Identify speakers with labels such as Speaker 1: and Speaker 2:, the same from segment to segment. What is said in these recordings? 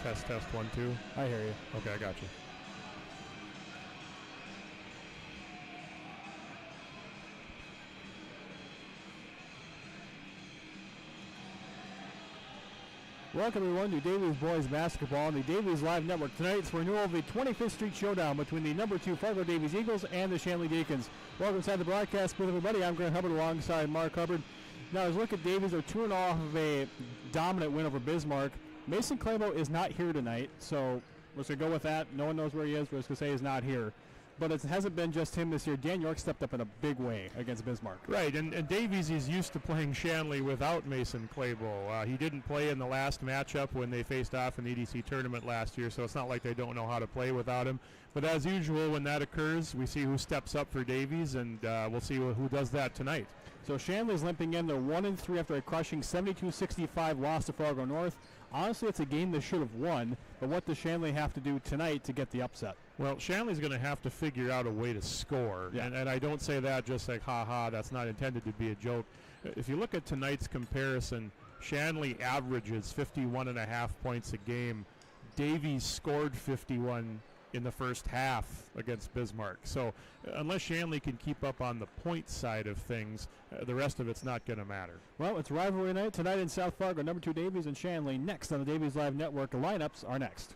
Speaker 1: Test, test, 1, 2.
Speaker 2: I hear you.
Speaker 1: Okay, I got you.
Speaker 2: Welcome everyone to Davies Boys Basketball on the Davies Live Network. Tonight's renewal of the 25th Street Showdown between the number 2 Fargo Davies Eagles and the Shanley Deacons. Welcome inside the broadcast booth, everybody. I'm Grant Hubbard alongside Mark Hubbard. Now, as we look at Davies, they're 2-0 off of a dominant win over Bismarck. Mason Clabo is not here tonight, so we're just going to go with that. No one knows where he is. We're just going to say he's not here. But it hasn't been just him this year. Dan York stepped up in a big way against Bismarck.
Speaker 1: Right, and Davies is used to playing Shanley without Mason Clabo. He didn't play in the last matchup when they faced off in the EDC tournament last year, so it's not like they don't know how to play without him. But as usual, when that occurs, we see who steps up for Davies, and we'll see who does that tonight.
Speaker 2: So Shanley's limping in. They're 1-3 after a crushing 72-65 loss to Fargo North. Honestly, it's a game they should have won, but what does Shanley have to do tonight to get the upset?
Speaker 1: Well, Shanley's going to have to figure out a way to score, and I don't say that just like, ha-ha, that's not intended to be a joke. If you look at tonight's comparison, Shanley averages 51.5 points a game. Davies scored 51 in the first half against Bismarck. So unless Shanley can keep up on the point side of things, the rest of it's not going to matter.
Speaker 2: Well, it's rivalry night tonight in South Fargo. Number 2 Davies and Shanley next on the Davies Live Network. The lineups are next.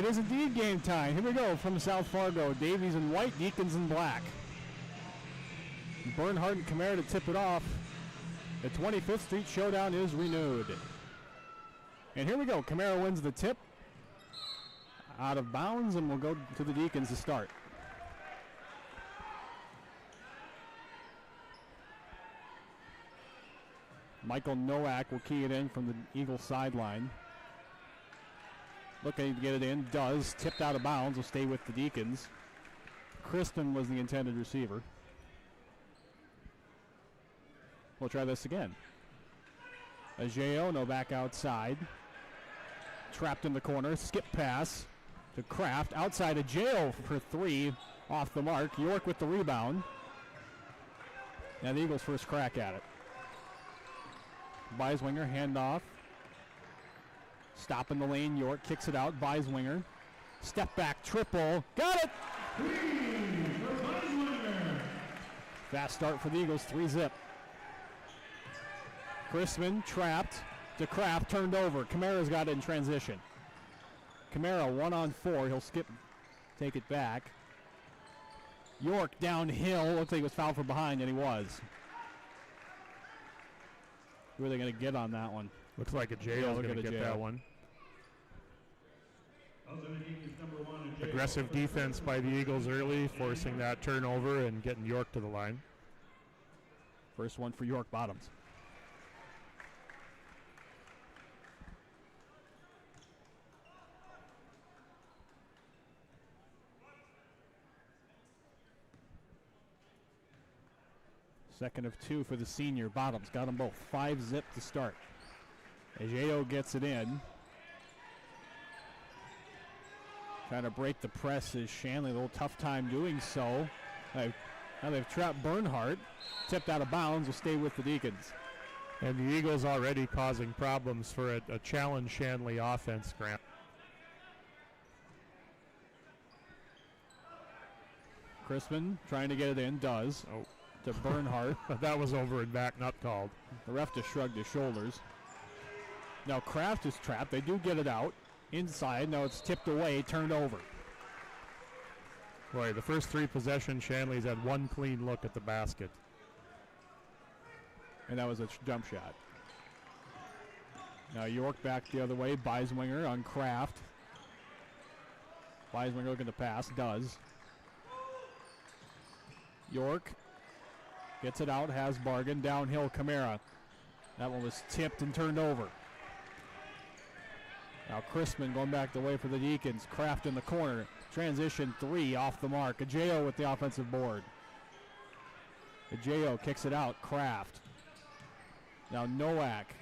Speaker 2: It is indeed game time. Here we go from South Fargo. Davies in white, Deacons in black. Bernhardt and Camara to tip it off. The 25th Street Showdown is renewed. And here we go. Camara wins the tip. Out of bounds, and we'll go to the Deacons to start. Michael Nowak will key it in from the Eagles sideline. Looking to get it in, does. Tipped out of bounds, will stay with the Deacons. Crispin was the intended receiver. We'll try this again. Ajeo back outside. Trapped in the corner, skip pass to Kraft. Outside Ajeo for 3, off the mark. York with the rebound. Now the Eagles' first crack at it. Beiswinger, handoff. Stop in the lane, York kicks it out. Beiswinger, step back, triple. Got it! Fast start for the Eagles, 3-zip. Chrisman trapped to Kraft, turned over. Camara's got it in transition. Camara 1-on-4, he'll skip, take it back. York downhill, looks like he was fouled from behind, and he was. Who are they going to get on that one?
Speaker 1: Looks like Ajeo is going to get that one. Aggressive defense by the Eagles early, forcing that turnover and getting York to the line.
Speaker 2: First one for York Bottoms. Second of 2 for the senior. Bottoms got them both. 5-zip to start. Ajeo gets it in. Trying to break the press is Shanley. A little tough time doing so. Now they've trapped Bernhardt. Tipped out of bounds. Will stay with the Deacons.
Speaker 1: And the Eagles already causing problems for a challenge Shanley offense, Grant.
Speaker 2: Crispin trying to get it in. Does.
Speaker 1: Oh.
Speaker 2: To Bernhardt.
Speaker 1: That was over and back, not called.
Speaker 2: The ref just shrugged his shoulders. Now Kraft is trapped. They do get it out. Inside. Now it's tipped away, turned over.
Speaker 1: Boy, the first 3 possessions, Shanley's had one clean look at the basket.
Speaker 2: And that was a jump shot. Now York back the other way. Beiswinger on Kraft. Beiswinger looking to pass. Does. York gets it out, has bargain. Downhill, Camara. That one was tipped and turned over. Now Crispin going back the way for the Deacons. Kraft in the corner. Transition 3 off the mark. Ajeo with the offensive board. Ajeo kicks it out. Kraft. Now Nowak.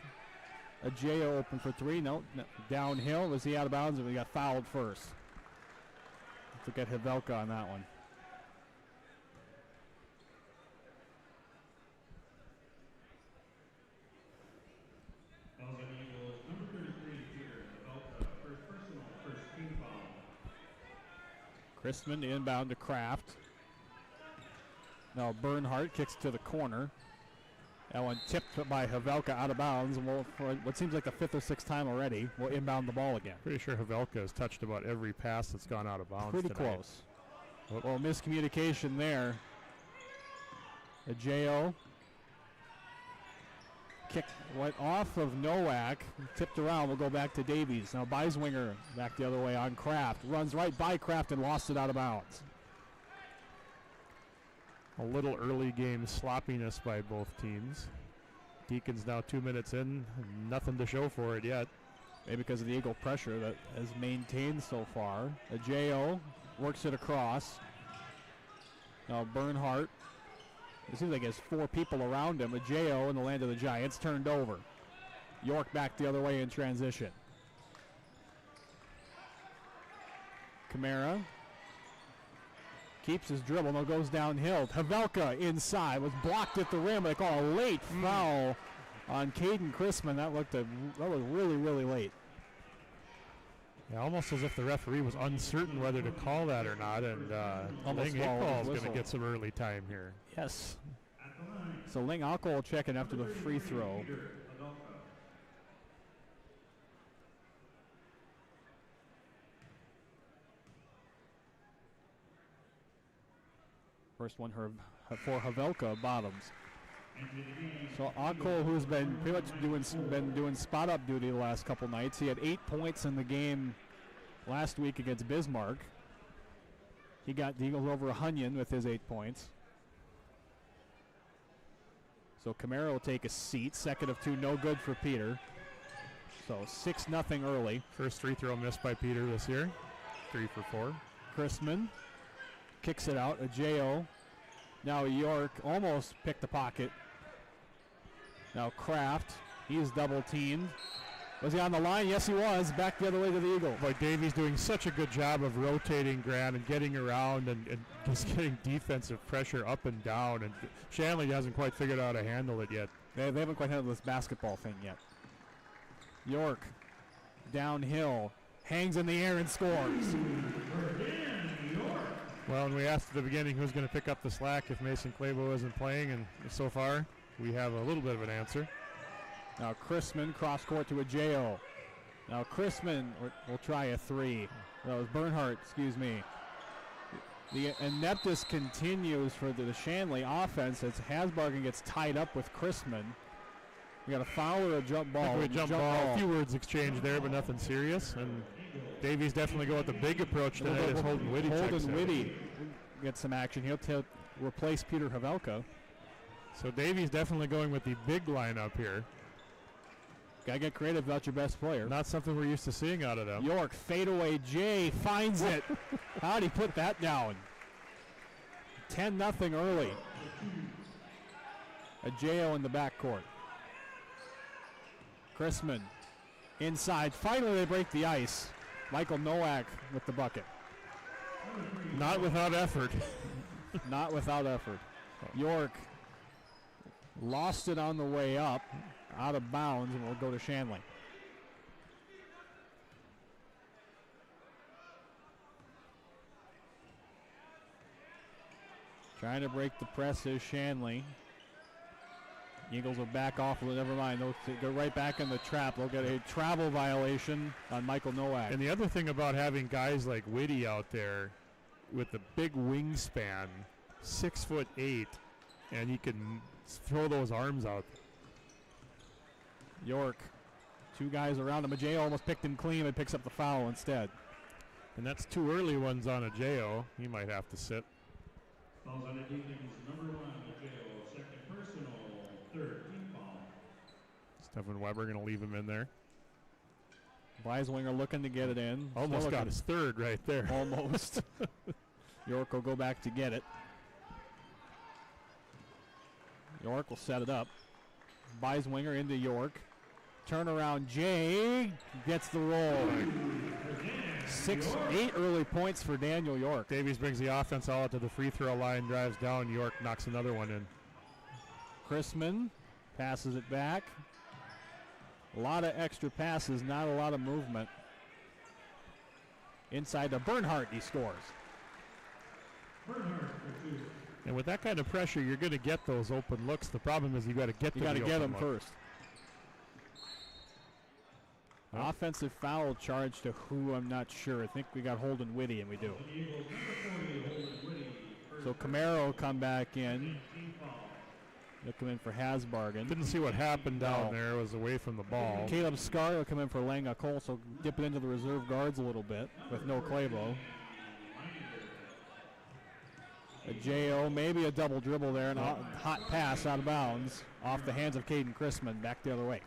Speaker 2: Ajeo open for 3. No, downhill. Was he out of bounds? And we got fouled first. Let's look at Havelka on that one. Crispin inbound to Kraft. Now Bernhardt kicks to the corner. That one tipped by Havelka out of bounds. And we'll, for what seems like the 5th or 6th time already, we'll inbound the ball again.
Speaker 1: Pretty sure Havelka has touched about every pass that's gone out of bounds
Speaker 2: Pretty
Speaker 1: tonight.
Speaker 2: close. Well, miscommunication there. Ajeo. Kick went off of Nowak, tipped around, will go back to Davies. Now Beiswinger back the other way on Kraft. Runs right by Kraft and lost it out of bounds.
Speaker 1: A little early game sloppiness by both teams. Deacons now 2 minutes in, nothing to show for it yet.
Speaker 2: Maybe because of the Eagle pressure that has maintained so far. Ajeo works it across. Now Bernhardt. It seems like he has 4 people around him. Ajeo in the land of the Giants turned over. York back the other way in transition. Camara keeps his dribble, no, goes downhill. Havelka inside, was blocked at the rim. They call a late foul on Caden Crispin. That was really, really late.
Speaker 1: Yeah, almost as if the referee was uncertain whether to call that or not, and Ling Iqbal's going to get some early time here.
Speaker 2: Yes. So Ling Iqbal checking after the free throw. First one for Havelka, bottoms. So Akko, who's been pretty much doing spot-up duty the last couple nights. He had 8 points in the game last week against Bismarck. He got the Eagles over Hunyon with his 8 points. So Camaro will take a seat. Second of two, no good for Peter. So 6-0 early.
Speaker 1: First free throw missed by Peter this year. 3 for 4.
Speaker 2: Chrisman kicks it out. Ajayo. Now York almost picked the pocket. Now Kraft. He's double teamed. Was he on the line? Yes, he was. Back the other way to the Eagle.
Speaker 1: Boy, Davies doing such a good job of rotating Grant and getting around and just getting defensive pressure up and down. And Shanley hasn't quite figured out how to handle it yet.
Speaker 2: They haven't quite handled this basketball thing yet. York downhill, hangs in the air and scores.
Speaker 1: Well, and we asked at the beginning who's going to pick up the slack if Mason Clabo isn't playing, and so far we have a little bit of an answer.
Speaker 2: Now Chrisman cross court to Ajayo. Now Chrisman will try a three. That was Bernhardt, excuse me. The ineptness continues for the Shanley offense as Hasbargen gets tied up with Chrisman. We got a foul or a jump ball?
Speaker 1: Jump ball. A few words exchanged there, but nothing serious. And Davies definitely go with the big approach tonight as Holden Whitty checks
Speaker 2: Holden Whitty gets some action. He'll replace Peter Havelka.
Speaker 1: So Davies definitely going with the big lineup here.
Speaker 2: Got to get creative about your best player.
Speaker 1: Not something we're used to seeing out of them.
Speaker 2: York, fadeaway Jay finds it. How'd he put that down? 10-0 early. Ajayo in the backcourt. Chrisman inside. Finally, they break the ice. Michael Nowak with the bucket.
Speaker 1: Not without effort.
Speaker 2: Not without effort. York lost it on the way up, out of bounds, and will go to Shanley. Trying to break the press is Shanley. Eagles will back off. Never mind. They'll go right back in the trap. They'll get a travel violation on Michael Nowak.
Speaker 1: And the other thing about having guys like Whitty out there with the big wingspan, 6'8", and he can throw those arms out.
Speaker 2: York, two guys around him. Ajayo almost picked him clean and picks up the foul instead.
Speaker 1: And that's two early ones on Ajayo. He might have to sit.
Speaker 3: Fouls on the Deacons, number 1, Ajayo, second personal, third team foul.
Speaker 1: Stephen Weber going to leave him in there.
Speaker 2: Weiswinger looking to get it in.
Speaker 1: Almost got his third right there.
Speaker 2: Almost. York will go back to get it. York will set it up. Weiswinger into York. Turnaround Jay gets the roll. 8 early points for Daniel York.
Speaker 1: Davies brings the offense all out to the free throw line, drives down. York knocks another one in.
Speaker 2: Chrisman passes it back. A lot of extra passes, not a lot of movement. Inside to Bernhardt, he scores.
Speaker 1: And with that kind of pressure, you're going to get those open looks. The problem is you got to get
Speaker 2: them first. Offensive foul charge to who, I'm not sure. I think we got Holden Whitty, and we do. So Camaro will come back in. He'll come in for Hasbargen.
Speaker 1: Didn't see what happened down there. It was away from the ball.
Speaker 2: Caleb Scar will come in for Langa Cole, so dip it into the reserve guards a little bit with no Clabo. Ajayo, maybe a double dribble there, and a hot pass out of bounds off the hands of Caden Chrisman, back the other way.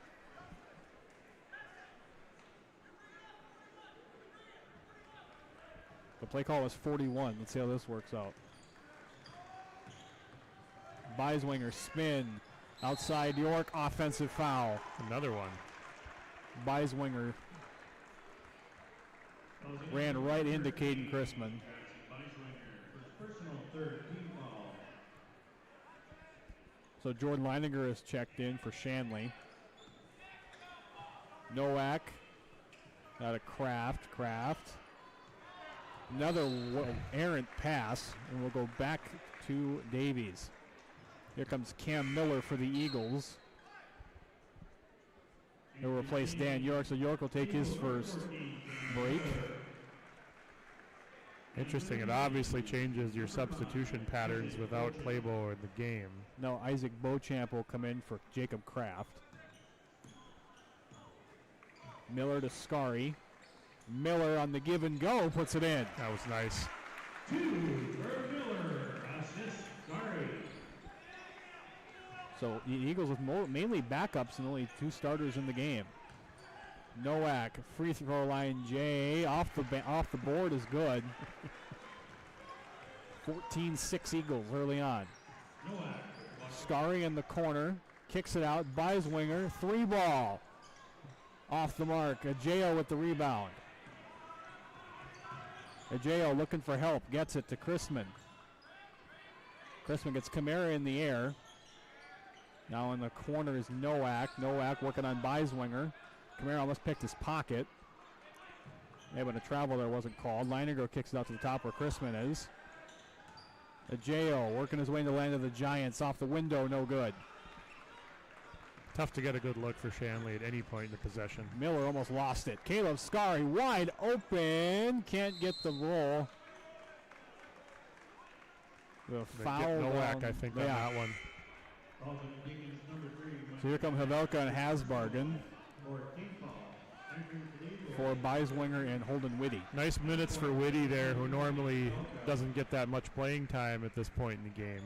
Speaker 2: The play call was 41. Let's see how this works out. Weiswinger spin. Outside York, offensive foul.
Speaker 1: Another one.
Speaker 2: Weiswinger ran right into Caden Chrisman. So Jordan Leininger is checked in for Shanley. Nowak got a Kraft. Another errant pass, and we'll go back to Davies. Here comes Cam Miller for the Eagles. He'll replace Dan York, so York will take his first break.
Speaker 1: Interesting. It obviously changes your substitution patterns without Claybo in the game.
Speaker 2: No, Isaac Beauchamp will come in for Jacob Kraft. Miller to Scarry. Miller on the give and go puts it in.
Speaker 1: That was nice.
Speaker 3: 2 for Miller, assist Scarry.
Speaker 2: So the Eagles with mainly backups and only 2 starters in the game. Nowak, free throw line, Jay, off the board is good. 14-6 Eagles early on. Scarry in the corner, kicks it out, Beiswinger, 3 ball. Off the mark, Ajeo with the rebound. Ajeo looking for help, gets it to Chrisman. Chrisman gets Kamara in the air. Now in the corner is Nowak. Nowak working on Beiswinger. Kamara almost picked his pocket. Yeah, but a travel there wasn't called. Leininger kicks it out to the top where Chrisman is. Ajeo working his way into the land of the Giants. Off the window, no good.
Speaker 1: Tough to get a good look for Shanley at any point in the possession.
Speaker 2: Miller almost lost it. Caleb Scarry wide open. Can't get the roll. The foul.
Speaker 1: Nowak, I think, on that one.
Speaker 2: So here come Havelka and Hasbargen for Beiswinger and Holden Whitty.
Speaker 1: Nice minutes for Whitty there, who normally doesn't get that much playing time at this point in the game.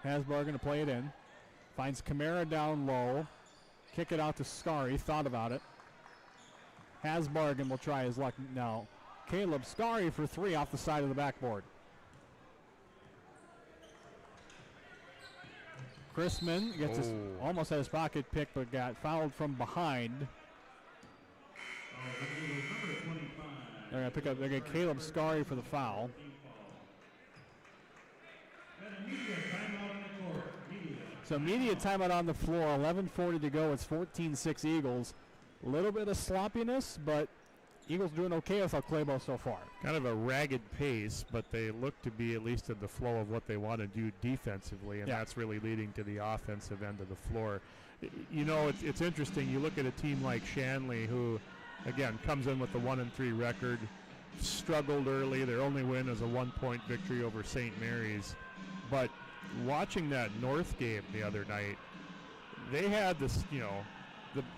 Speaker 2: Hasbargen to play it in. Finds Kamara down low. Kick it out to Scarry. Thought about it. Hasbargen will try his luck now. Caleb Scarry for 3 off the side of the backboard. Chrisman gets his, almost had his pocket picked, but got fouled from behind. They're going to pick up. They're going to get Caleb Scarry for the foul. So immediate timeout on the floor. 11:40 to go. It's 14-6 Eagles. A little bit of sloppiness, but Eagles doing okay without Claybo so far.
Speaker 1: Kind of a ragged pace, but they look to be at least in the flow of what they want to do defensively, and that's really leading to the offensive end of the floor. You know, it's interesting. You look at a team like Shanley, who, again, comes in with the 1-3 record, struggled early. Their only win is a 1-point victory over St. Mary's. But watching that North game the other night, they had this, you know,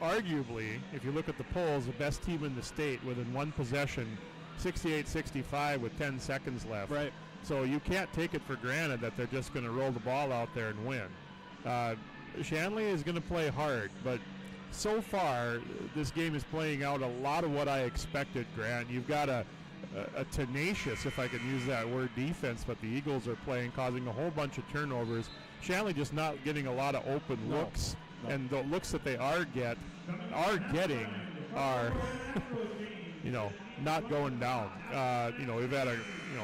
Speaker 1: arguably, if you look at the polls, the best team in the state within one possession, 68-65 with 10 seconds left.
Speaker 2: Right.
Speaker 1: So you can't take it for granted that they're just going to roll the ball out there and win. Shanley is going to play hard, but so far this game is playing out a lot of what I expected, Grant. You've got a tenacious, if I can use that word, defense, but the Eagles are playing, causing a whole bunch of turnovers. Shanley just not getting a lot of open looks. And the looks that they are getting are, you know, not going down. You know, we've had a, you know,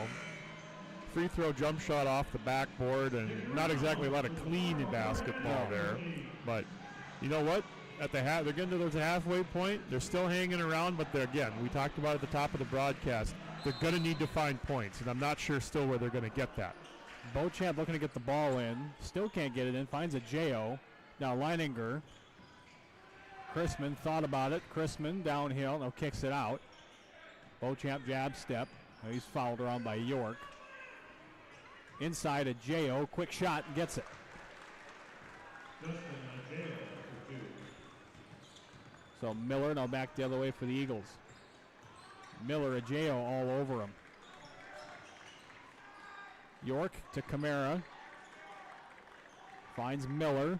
Speaker 1: free throw jump shot off the backboard and not exactly a lot of clean basketball there. But you know what? At the they're getting to the halfway point. They're still hanging around, but again, we talked about at the top of the broadcast, they're going to need to find points, and I'm not sure still where they're going to get that.
Speaker 2: Beauchamp looking to get the ball in. Still can't get it in. Finds a J.O. Now Leininger. Chrisman thought about it. Chrisman downhill. Now kicks it out. Beauchamp jab step. Now he's fouled around by York. Inside a J.O. Quick shot and gets it. So Miller now back the other way for the Eagles. Miller, a J.O. all over him. York to Kamara. Finds Miller.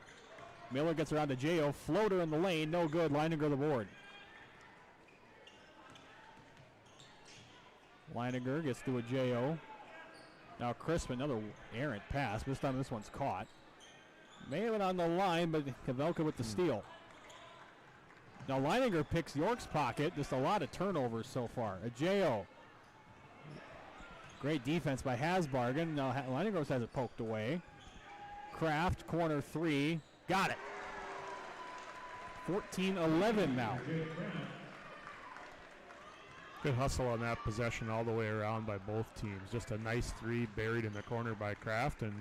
Speaker 2: Miller gets around to J.O. Floater in the lane. No good. Leininger the board. Leininger gets to a J.O. Now Chrisman, another errant pass. This time this one's caught. May have been on the line, but Kavelka with the steal. Now Leininger picks York's pocket. Just a lot of turnovers so far. A J.O. Great defense by Hasbargen. Now Leininger has it poked away. Kraft, corner 3. Got it. 14-11 now.
Speaker 1: Good hustle on that possession all the way around by both teams. Just a nice 3 buried in the corner by Kraft, and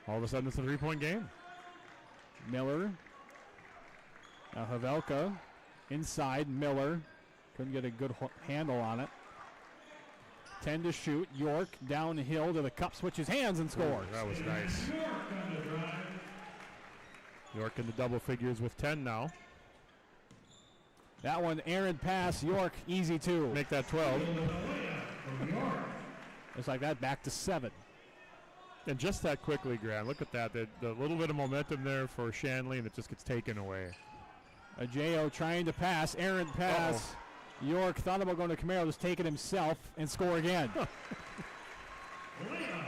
Speaker 1: all of a sudden it's a 3-point game.
Speaker 2: Miller. Now Havelka inside. Miller couldn't get a good handle on it. 10 to shoot. York downhill to the cup, switches hands and scores.
Speaker 1: That was nice. York in the double figures with 10 now.
Speaker 2: That one, errant pass. York, easy 2.
Speaker 1: Make that 12.
Speaker 2: Just like that, back to 7.
Speaker 1: And just that quickly, Grant. Look at that. The little bit of momentum there for Shanley, and it just gets taken away.
Speaker 2: Ajayo trying to pass, errant pass. Uh-oh. York thought about going to Camaro, just take it himself and score again.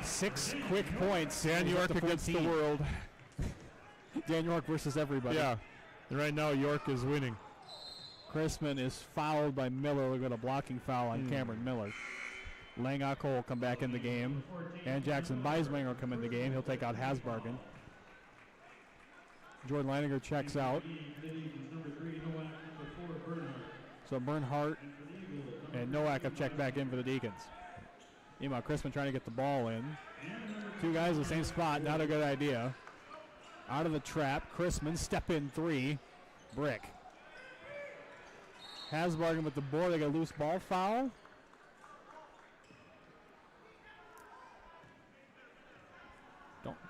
Speaker 2: 6 quick points.
Speaker 1: Dan York against the world.
Speaker 2: Dan York versus everybody.
Speaker 1: Yeah. And right now, York is winning.
Speaker 2: Chrisman is fouled by Miller. We've got a blocking foul on Cameron Miller. Langako will come back in the game. And Jackson Beisminger will come in the game. He'll take out Hasbargen. Jordan Leininger checks out. So Bernhardt and Nowak have checked back in for the Deacons. Meanwhile, Chrisman trying to get the ball in. 2 guys in the same spot, not a good idea. Out of the trap, Chrisman, step in 3. Brick. Hasbargen with the board, they got a loose ball foul.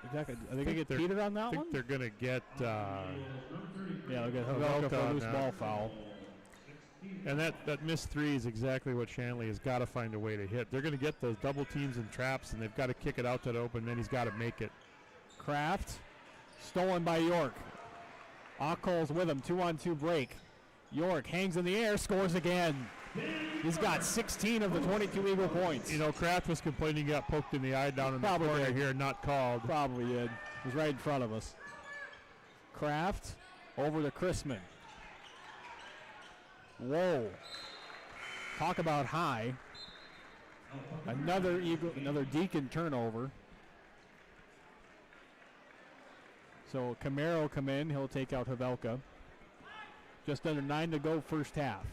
Speaker 2: Exactly. Are they going to get heated on that one?
Speaker 1: I think they're going to get...
Speaker 2: yeah, they'll get Havelka for a loose ball foul.
Speaker 1: And that missed 3 is exactly what Shanley has got to find a way to hit. They're going to get those double teams and traps, and they've got to kick it out to the open, then he's got to make it.
Speaker 2: Kraft, stolen by York. Ockel's with him, 2-on-2 break. York hangs in the air, scores again. He's got 16 of the 22 Eagle points.
Speaker 1: You know, Kraft was complaining he got poked in the eye down in the corner here, not called.
Speaker 2: Probably did. He was right in front of us. Kraft over to Chrisman. Whoa. Talk about high. Another Deacon turnover. So Camaro come in. He'll take out Havelka. Just under 9 to go first half.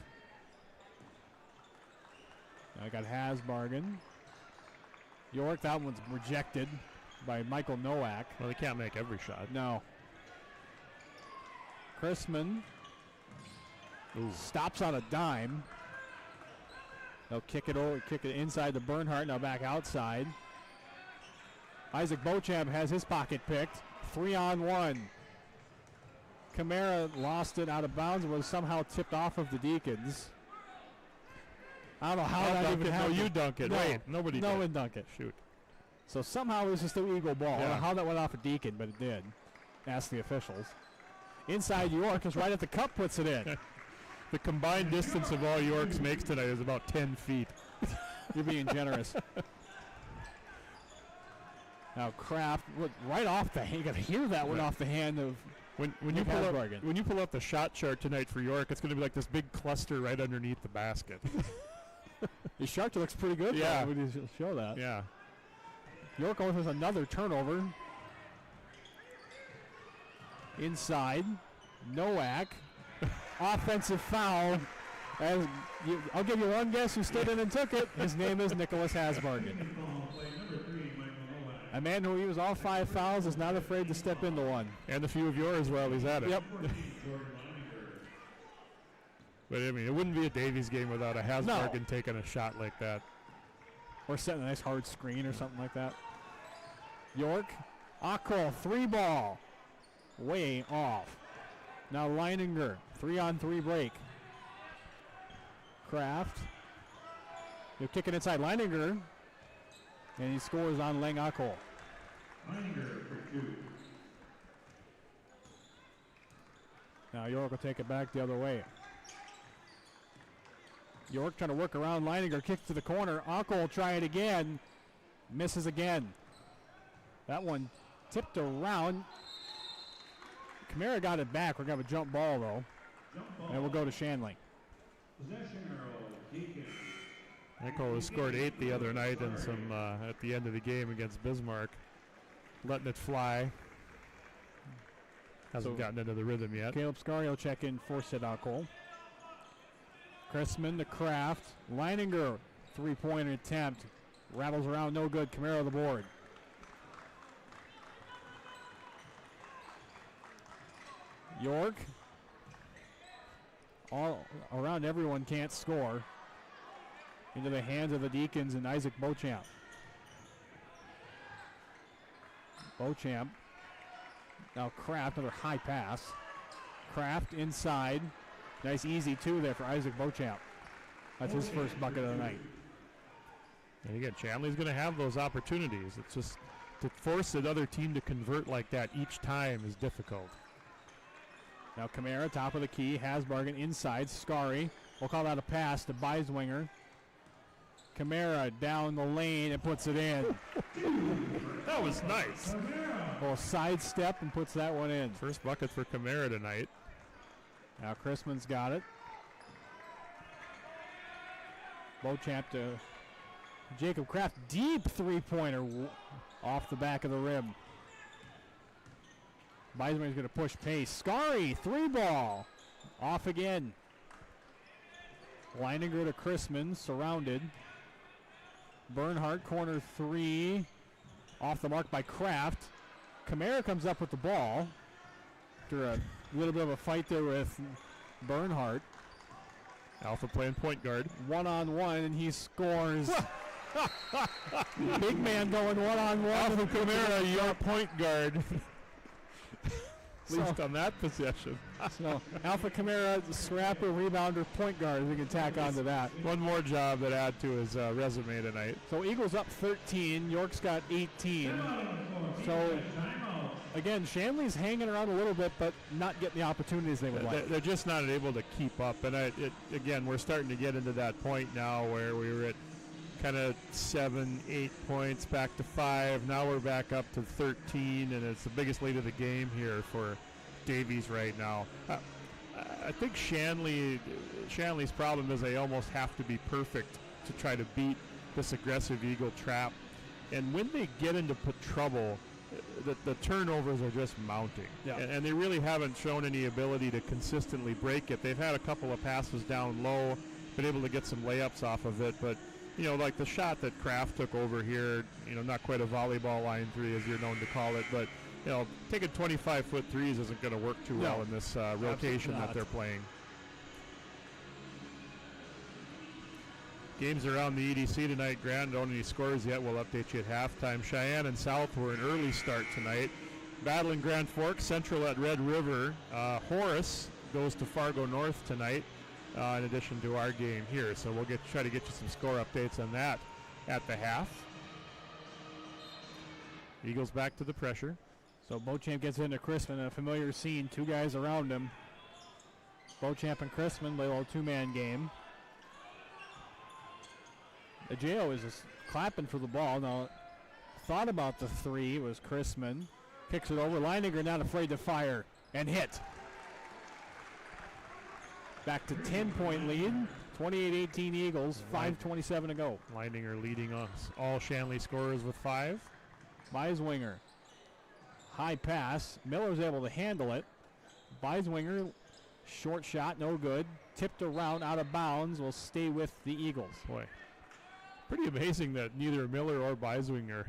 Speaker 2: I got Hasbargen. York, that one's rejected by Michael Nowak.
Speaker 1: Well, they can't make every shot.
Speaker 2: No. Chrisman stops on a dime. They'll kick it inside to Bernhardt, now back outside. Isaac Beauchamp has his pocket picked. 3-on-1. Camara lost it out of bounds and was somehow tipped off of the Deacons. I don't know how that even happened.
Speaker 1: No, you dunk it.
Speaker 2: No,
Speaker 1: Wait, nobody
Speaker 2: no
Speaker 1: did.
Speaker 2: one dunk it.
Speaker 1: Shoot.
Speaker 2: So somehow this is still Eagle ball.
Speaker 1: Yeah.
Speaker 2: I don't know how that went off a Deacon, but it did. Ask the officials. Inside York is right at the cup, puts it in.
Speaker 1: The combined distance of all York's makes tonight is about 10 feet.
Speaker 2: You're being generous. Now Kraft, right off the hand. You got to hear that one off the hand of
Speaker 1: when you pull up the shot chart tonight for York, it's going to be like this big cluster right underneath the basket.
Speaker 2: His shot looks pretty good.
Speaker 1: Yeah,
Speaker 2: we need to show that.
Speaker 1: Yeah.
Speaker 2: York offers another turnover. Inside, Nowak, offensive foul. I'll give you one guess who stood in and took it. His name is Nicholas Hasbargen. A man who used all 5 fouls is not afraid to step into one.
Speaker 1: And a few of yours while he's at it.
Speaker 2: Yep.
Speaker 1: But, I mean, it wouldn't be a Davies game without a Hasbargen taking a shot like that.
Speaker 2: Or setting a nice hard screen or something like that. York, Ockel, 3-ball. Way off. Now Leininger, 3-on-3 break. Kraft. He'll kick it inside Leininger. And he scores on Lang Ockel. Now York will take it back the other way. York trying to work around Leininger, kick to the corner. Ockel will try it again. Misses again. That one tipped around. Camara got it back. We're going to have a jump ball, though. And we'll go to Shanley.
Speaker 1: Nicole has scored 8 the other night and some at the end of the game against Bismarck. Letting it fly. Hasn't gotten into the rhythm yet.
Speaker 2: Caleb Scarry will check in for Sedacol. Chrisman to Kraft. Leininger, 3-pointer attempt. Rattles around, no good. Camaro the board. York. All around everyone can't score. into the hands of the Deacons and Isaac Beauchamp. Beauchamp. Now Kraft, another high pass. Kraft inside. Nice easy two there for Isaac Beauchamp. That's his first bucket of the night.
Speaker 1: And again, Shanley's going to have those opportunities. It's just to force the other team to convert like that each time is difficult.
Speaker 2: Now Kamara, top of the key, Hasbargen inside. Scary, we'll call that a pass to Beiswinger. Kamara down the lane and puts it in.
Speaker 1: That was nice.
Speaker 2: Well, sidestep and puts that one in.
Speaker 1: First bucket for Kamara tonight.
Speaker 2: Now Chrisman's got it. Beauchamp to Jacob Kraft. Deep three-pointer off the back of the rim. Beiswinger's going to push pace. Scary, three ball. Off again. Leininger to Chrisman, surrounded. Bernhardt, corner three. Off the mark by Kraft. Kamara comes up with the ball. After a little bit of a fight there with Bernhardt.
Speaker 1: Alpha playing point guard.
Speaker 2: One-on-one, and he scores. Big man going one-on-one.
Speaker 1: Alpha Kamara, your point guard. At least on that possession.
Speaker 2: So Alpha Kamara, scrapper, rebounder, point guard. We can tack onto that.
Speaker 1: One more job to add to his resume tonight.
Speaker 2: So Eagles up 13. York's got 18. So again, Shanley's hanging around a little bit, but not getting the opportunities they would like.
Speaker 1: They're just not able to keep up. And again, we're starting to get into that point now where we were at kind of 7, 8 points, back to 5. Now we're back up to 13, and it's the biggest lead of the game here for Davies right now. I think Shanley's problem is they almost have to be perfect to try to beat this aggressive Eagle trap. And when they get into trouble, the turnovers are just mounting.
Speaker 2: Yeah.
Speaker 1: And they really haven't shown any ability to consistently break it. They've had a couple of passes down low, been able to get some layups off of it, but like the shot that Kraft took over here, not quite a volleyball line three as you're known to call it, but, taking 25-foot threes isn't going to work too well in this rotation that they're playing. Games around the EDC tonight. Grant, don't any scores yet. We'll update you at halftime. Cheyenne and South were an early start tonight. Battling Grand Forks, Central at Red River. Horace goes to Fargo North tonight. In addition to our game here. So we'll try to get you some score updates on that at the half. Eagles back to the pressure.
Speaker 2: So Beauchamp gets into Chrisman, a familiar scene, two guys around him. Beauchamp and Chrisman, little two-man game. The JO is just clapping for the ball. Now, thought about the three was Chrisman. Kicks it over. Leininger not afraid to fire and hit. Back to 10-point lead, 28-18 Eagles, 5:27 to go.
Speaker 1: Leininger leading us. All Shanley scorers with 5.
Speaker 2: Beiswinger, high pass. Miller's able to handle it. Beiswinger, short shot, no good. Tipped around, out of bounds, will stay with the Eagles.
Speaker 1: Boy, pretty amazing that neither Miller or Beiswinger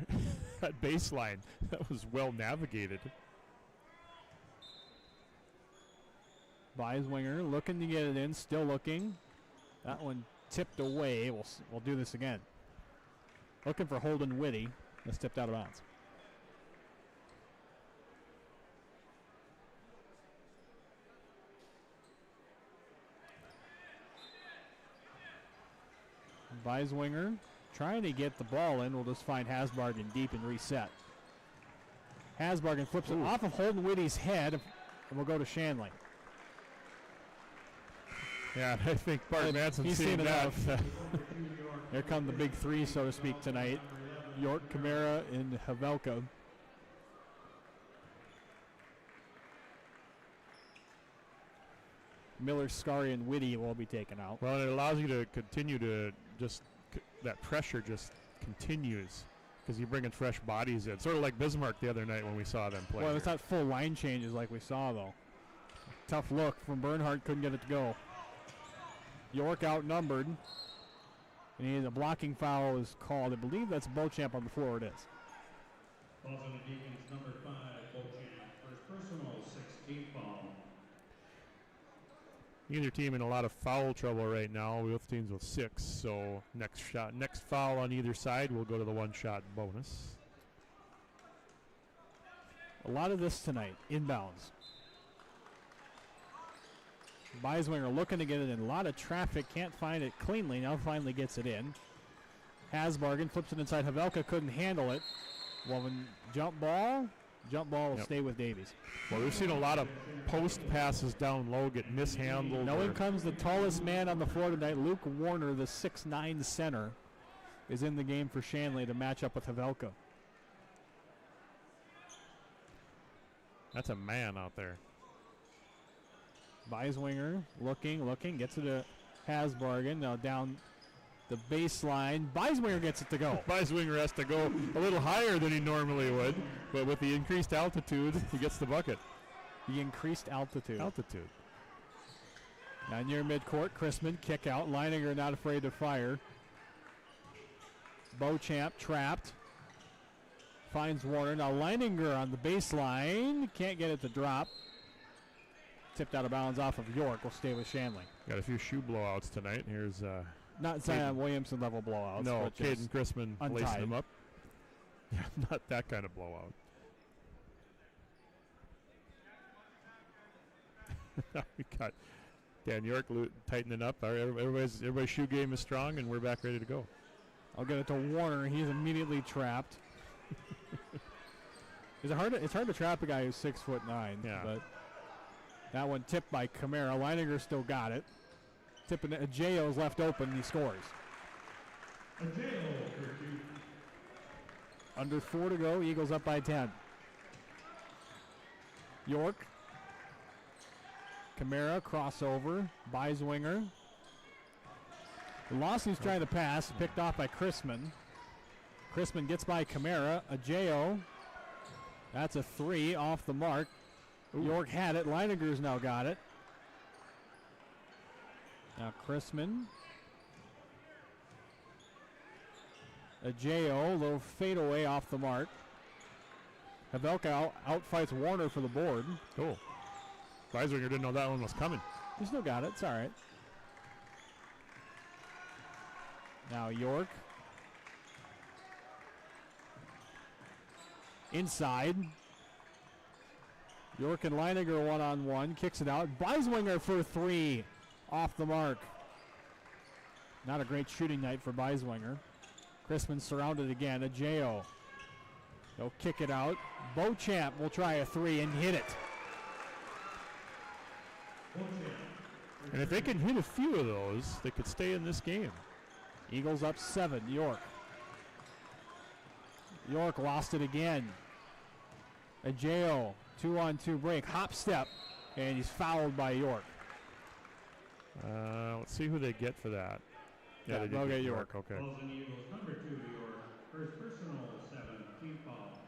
Speaker 1: at baseline. That was well navigated.
Speaker 2: Beiswinger looking to get it in, still looking. That one tipped away. We'll do this again. Looking for Holden Whitty. That's tipped out of bounds. Beiswinger trying to get the ball in. We'll just find Hasbargen deep and reset. Hasbargen flips it off of Holden Whitty's head, and we'll go to Shanley.
Speaker 1: Yeah, I think Bart Manson's
Speaker 2: seen
Speaker 1: that.
Speaker 2: Here come the big three, so to speak, tonight. York, Kamara, and Havelka. Miller, Scary, and Whitty will be taken out.
Speaker 1: Well, it allows you to continue to that pressure just continues because you're bringing fresh bodies in. Sort of like Bismarck the other night when we saw them play.
Speaker 2: Well, it's not full line changes like we saw, though. Tough look from Bernhardt, couldn't get it to go. York outnumbered. And a blocking foul is called. I believe that's Beauchamp on the floor. It is.
Speaker 3: Falls on the Deacons, number 5, Beauchamp. First personal, 16th foul.
Speaker 1: Neither team in a lot of foul trouble right now. Both teams with 6. So next foul on either side will go to the one-shot bonus.
Speaker 2: A lot of this tonight, inbounds. Beiswinger looking to get it in. A lot of traffic, can't find it cleanly. Now finally gets it in. Hasbargen flips it inside. Havelka couldn't handle it. Jump ball will stay with Davies.
Speaker 1: Well, we've seen a lot of post passes down low get mishandled.
Speaker 2: Now in comes the tallest man on the floor tonight, Luke Warner, the 6'9" center, is in the game for Shanley to match up with Havelka.
Speaker 1: That's a man out there.
Speaker 2: Beiswinger looking, gets it to Hasbargen. Now down the baseline. Beiswinger gets it to go.
Speaker 1: Beiswinger has to go a little higher than he normally would, but with the increased altitude, he gets the bucket.
Speaker 2: The increased altitude. Now near midcourt, Chrisman, kick out. Leininger not afraid to fire. Beauchamp trapped. Finds Warner. Now Leininger on the baseline. Can't get it to drop. Tipped out of bounds off of York. Will stay with Shanley.
Speaker 1: Got a few shoe blowouts tonight. Here's
Speaker 2: not Zion Williamson level blowouts.
Speaker 1: No, Caden Chrisman
Speaker 2: untied.
Speaker 1: lacing them up. Yeah, not that kind of blowout. We got Dan York tightening up. Everybody's shoe game is strong, and we're back ready to go.
Speaker 2: I'll get it to Warner. He's immediately trapped. It's hard to trap a guy who's 6'9".
Speaker 1: Yeah.
Speaker 2: But that one tipped by Kamara. Leininger still got it. Tipping it. Ajayo's left open. He scores. Under 4 to go. Eagles up by 10. York. Kamara crossover. Beiswinger. Lawson's trying to pass. Picked off by Chrisman. Chrisman gets by Kamara. Ajayo. That's a 3 off the mark. Ooh. York had it. Leininger's now got it. Now Chrisman. Ajayo, little fadeaway off the mark. Havelka outfights Warner for the board.
Speaker 1: Cool. Beiswinger didn't know that one was coming.
Speaker 2: He still got it. It's all right. Now York. Inside. York and Leininger one-on-one. Kicks it out. Beiswinger for 3. Off the mark. Not a great shooting night for Beiswinger. Chrisman surrounded again. Ajayo. They'll kick it out. Beauchamp will try a 3 and hit it.
Speaker 1: And if they can hit a few of those, they could stay in this game.
Speaker 2: Eagles up 7. York. York lost it again. Ajayo. 2-on-2 break. Hop step. And he's fouled by York.
Speaker 1: Let's see who they get for that.
Speaker 2: Yeah, they'll get York.
Speaker 1: Okay.
Speaker 3: Number 2, York. First personal, 7, team foul.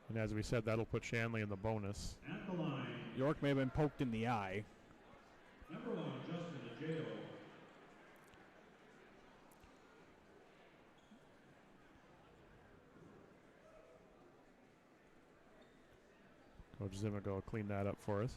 Speaker 1: And as we said, that'll put Shanley in the bonus.
Speaker 3: At the line.
Speaker 2: York may have been poked in the eye.
Speaker 3: Number 1, Justin Ajayo.
Speaker 1: Coach Zimigo will clean that up for us.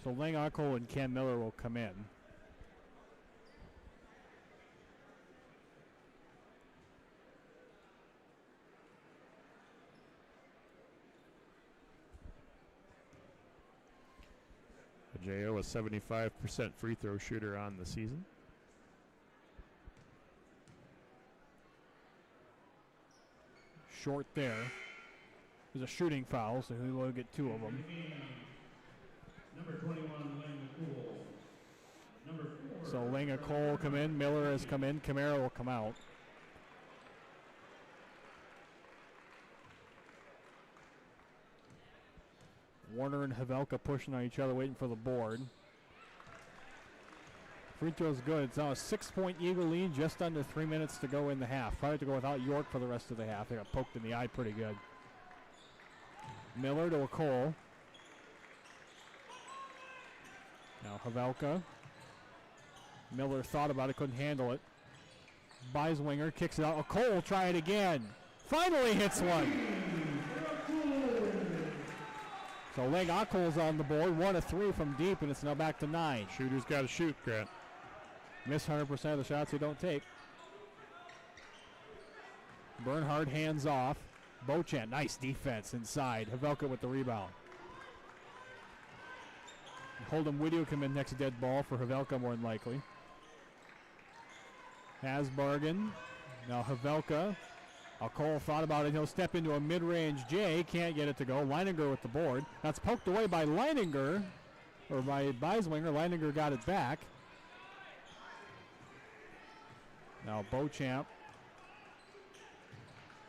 Speaker 2: So Langako and Cam Miller will come in.
Speaker 1: Ajayo, a 75% free throw shooter on the season.
Speaker 2: Short there. There's a shooting foul, so he will get 2 of them.
Speaker 3: Number 21, Langako. Number 4.
Speaker 2: So Langako will come in. Miller has come in. Kamara will come out. Warner and Havelka pushing on each other, waiting for the board. Free throw's good. It's now a 6-point Eagle lead, just under 3 minutes to go in the half. Probably to go without York for the rest of the half. They got poked in the eye pretty good. Miller to a Cole. Now Havelka. Miller thought about it, couldn't handle it. Beiswinger kicks it out. Cole will try it again. Finally hits one. So Leg Okol's on the board. 1 of 3 from deep, and it's now back to 9.
Speaker 1: Shooter's got to shoot, Grant.
Speaker 2: Miss 100% of the shots they don't take. Bernhard hands off. Beauchamp, nice defense inside. Havelka with the rebound. Holden Whitty will come in next dead ball for Havelka more than likely. Hasbargen. Now Havelka. Cole thought about it. He'll step into a mid-range J. Can't get it to go. Leininger with the board. That's poked away by Leininger. Or by Beiswinger. Leininger got it back. Now Beauchamp.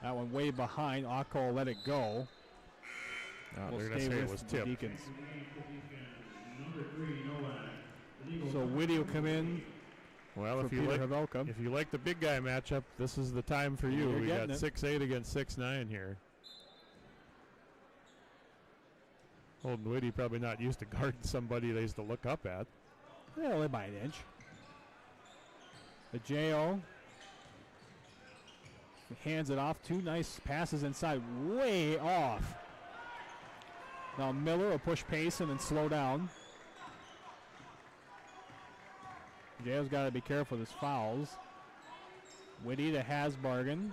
Speaker 2: That one way behind. Cole let it go.
Speaker 1: We'll they're going to say it was tipped.
Speaker 2: Deacons. So Whitty will come in.
Speaker 1: Well, if you like the big guy matchup, this is the time for you. We got 6'8" against 6'9" here. Holden Whitty probably not used to guarding somebody they used to look up at.
Speaker 2: Yeah, only by an inch. The J.O. hands it off. 2 nice passes inside. Way off. Now Miller will push pace and then slow down. J.O.'s got to be careful with his fouls. Whitty to Hasbargen.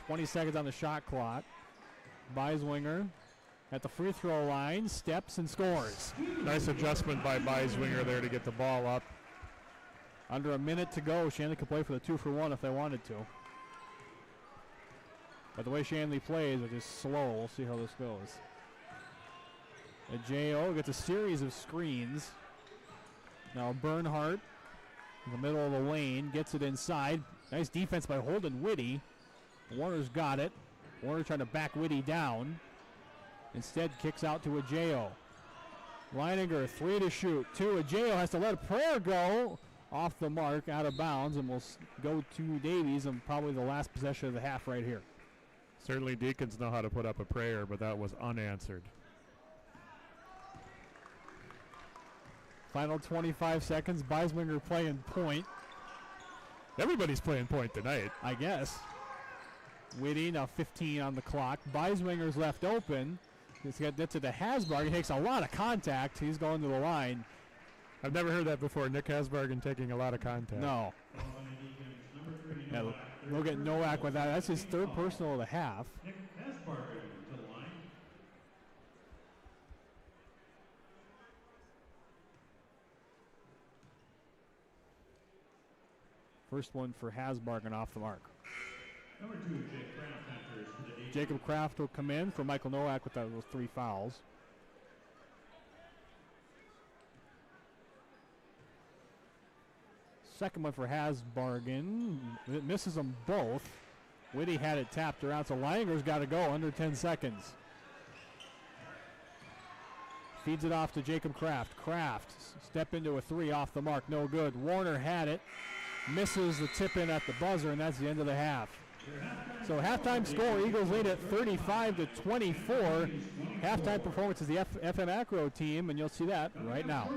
Speaker 2: 20 seconds on the shot clock. Beiswinger at the free throw line, steps and scores.
Speaker 1: Nice adjustment by Beiswinger there to get the ball up.
Speaker 2: Under a minute to go. Shanley could play for the 2-for-1 if they wanted to. But the way Shanley plays, which is slow, we'll see how this goes. And J.O. gets a series of screens. Now Bernhardt in the middle of the lane, gets it inside. Nice defense by Holden Whitty. Warner's got it. Warner trying to back Whitty down. Instead kicks out to a J.O. Leininger, 3 to shoot. 2, a J.O. has to let a prayer go. Off the mark, out of bounds, and we'll go to Davies and probably the last possession of the half right here.
Speaker 1: Certainly Deacons know how to put up a prayer, but that was unanswered.
Speaker 2: Final 25 seconds. Beiswinger playing point.
Speaker 1: Everybody's playing point tonight,
Speaker 2: I guess. Whitty, now 15 on the clock. Beiswinger's left open. Gets it to Hasbargen. He takes a lot of contact. He's going to the line.
Speaker 1: I've never heard that before. Nick Hasbargen taking a lot of contact.
Speaker 2: No. Yeah, we'll get Nowak with that. That's his 3rd personal of the half. First one for Hasbargen off the mark.
Speaker 3: Number 2, Jake Kraft enters for the
Speaker 2: Jacob Kraft will come in for Michael Nowak with those 3 fouls. Second one for Hasbargen. It misses them both. Whitty had it tapped around, so Leininger's got to go under 10 seconds. Feeds it off to Jacob Kraft. Kraft step into a 3 off the mark, no good. Warner had it. Misses the tip in at the buzzer, and that's the end of the half. So halftime score, Eagles lead at 35-24. Halftime performance is the FM Acro team, and you'll see that right now.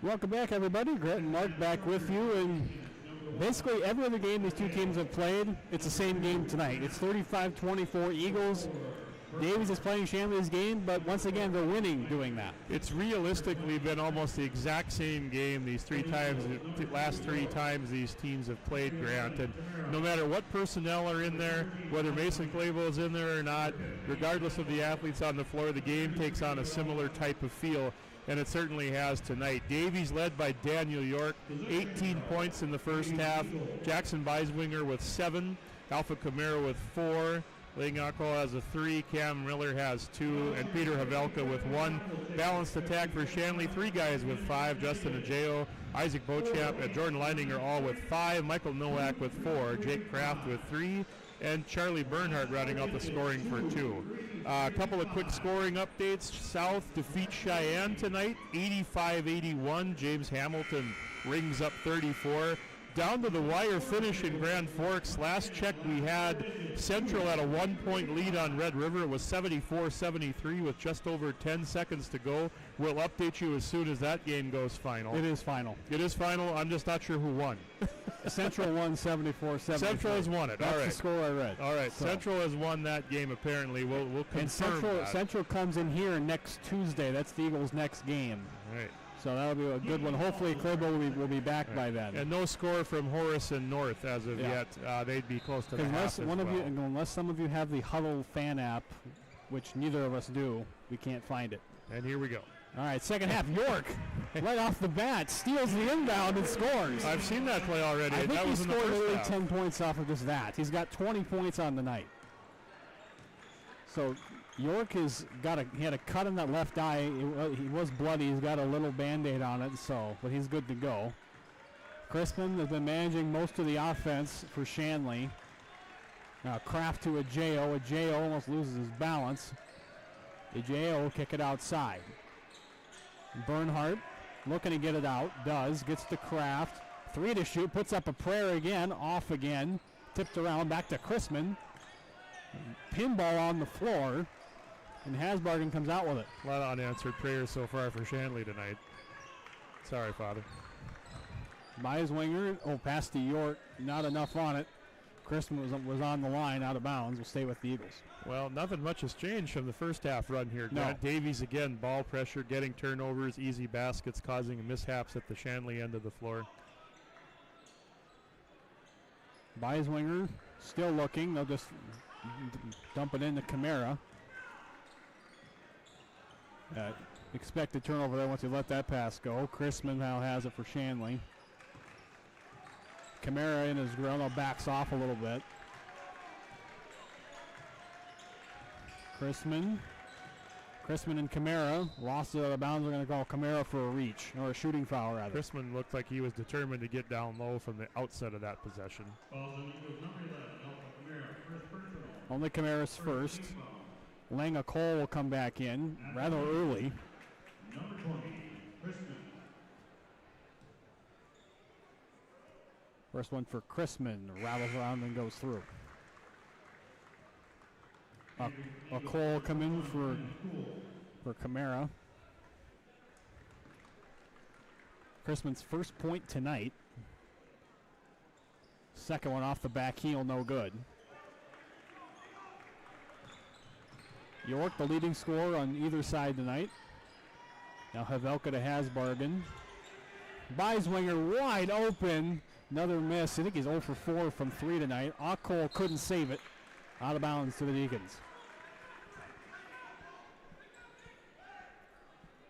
Speaker 2: Welcome back, everybody. Grant and Mark back with you. And basically every other game these two teams have played, it's the same game tonight. It's 35-24 Eagles. Davies is playing Shanley's game, but once again, they're winning doing that.
Speaker 1: It's realistically been almost the exact same game these last three times these teams have played, Grant. And no matter what personnel are in there, whether Mason Clayville is in there or not, regardless of the athletes on the floor, the game takes on a similar type of feel, and it certainly has tonight. Davies led by Daniel York, 18 points in the first half. Jackson Beiswinger with 7, Alpha Camara with 4. Lingako has a 3, Cam Miller has 2, and Peter Havelka with 1. Balanced attack for Shanley, 3 guys with 5, Justin Ajeo, Isaac Beauchamp, and Jordan Leininger all with 5, Michael Nowak with 4, Jake Kraft with 3, and Charlie Bernhardt rounding out the scoring for 2. A couple of quick scoring updates. South defeats Cheyenne tonight, 85-81. James Hamilton rings up 34. Down to the wire finish in Grand Forks. Last check we had Central at a 1-point lead on Red River. It was 74-73 with just over 10 seconds to go. We'll update you as soon as that game goes final.
Speaker 2: It is final.
Speaker 1: It is final. I'm just not sure who won.
Speaker 2: Central won 74-73.
Speaker 1: Central has won it.
Speaker 2: That's
Speaker 1: all right.
Speaker 2: the score I read.
Speaker 1: All right. So. Central has won that game apparently. We'll confirm
Speaker 2: and Central comes in here next Tuesday. That's the Eagles' next game.
Speaker 1: All right.
Speaker 2: So that'll be a good one. Hopefully, Clayville will be back by then.
Speaker 1: And no score from Horace and North as of yet. They'd be close to the half
Speaker 2: unless some of you have the Huddle fan app, which neither of us do, we can't find it.
Speaker 1: And here we go.
Speaker 2: All right, second half. York, right off the bat, steals the inbound and scores.
Speaker 1: I've seen that play already.
Speaker 2: I think
Speaker 1: that
Speaker 2: he
Speaker 1: was
Speaker 2: scored
Speaker 1: in the first
Speaker 2: really
Speaker 1: half.
Speaker 2: 10 points off of just that. He's got 20 points on the night. So York he had a cut in that left eye. He was bloody. He's got a little Band-Aid on it, but he's good to go. Crispin has been managing most of the offense for Shanley. Kraft to Ajeo. Ajeo almost loses his balance. Ajeo will kick it outside. Bernhardt looking to get it out. Gets to Kraft. 3 to shoot. Puts up a prayer again. Off again. Tipped around. Back to Crispin. Pinball on the floor. And Hasbargen comes out with it.
Speaker 1: A lot of unanswered prayers so far for Shanley tonight. Sorry, Father.
Speaker 2: Beiswinger. Pass to York. Not enough on it. Crispin was on the line, out of bounds. Will stay with the Eagles.
Speaker 1: Well, nothing much has changed from the first half run here.
Speaker 2: No.
Speaker 1: Davies again, ball pressure, getting turnovers, easy baskets, causing mishaps at the Shanley end of the floor.
Speaker 2: Beiswinger still looking. They'll just dump it into Camara. Expected turnover there once you let that pass go. Crispin now has it for Shanley. Camara in his grill backs off a little bit. Crispin and Camara lost it out of bounds. We're going to call Camara for a reach, or a shooting foul rather.
Speaker 1: Crispin looked like he was determined to get down low from the outset of that possession.
Speaker 2: Only Camara's first. Langa Cole will come back in rather early.
Speaker 3: Number 20, Crispin.
Speaker 2: First one for Crispin, rattles around and goes through. A Cole come in for Camara. Crispin's first point tonight. Second one off the back heel, no good. York, the leading scorer on either side tonight. Now Havelka to Hasbargen. Beiswinger wide open. Another miss. I think he's 0 for 4 from 3 tonight. Cole couldn't save it. Out of bounds to the Deacons.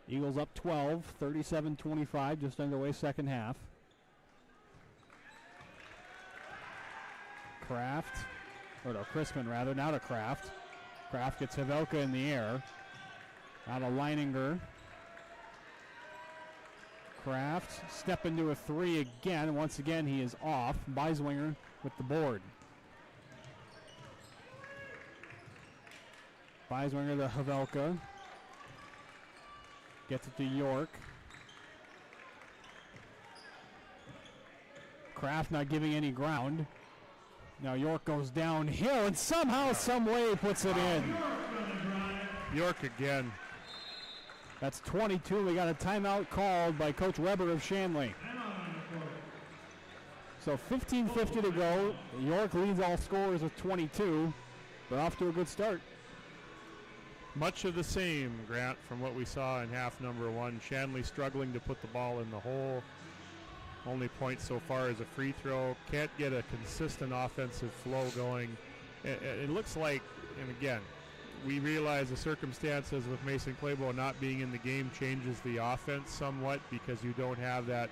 Speaker 2: Eagles up 12, 37-25, just underway second half. Crispin rather, now to Kraft. Kraft gets Havelka in the air. Out of Leininger. Kraft step into a 3 again. Once again, he is off. Beiswinger with the board. Beiswinger to Havelka. Gets it to York. Kraft not giving any ground. Now York goes downhill and somehow, some way puts it in.
Speaker 1: York again.
Speaker 2: That's 22. We got a timeout called by Coach Weber of Shanley. So 15:50 to go. York leads all scorers with 22. They're off to a good start.
Speaker 1: Much of the same, Grant, from what we saw in half number one. Shanley struggling to put the ball in the hole. Only point so far is a free throw. Can't get a consistent offensive flow going. It looks like, and again, we realize the circumstances with Mason Claybo not being in the game changes the offense somewhat because you don't have that,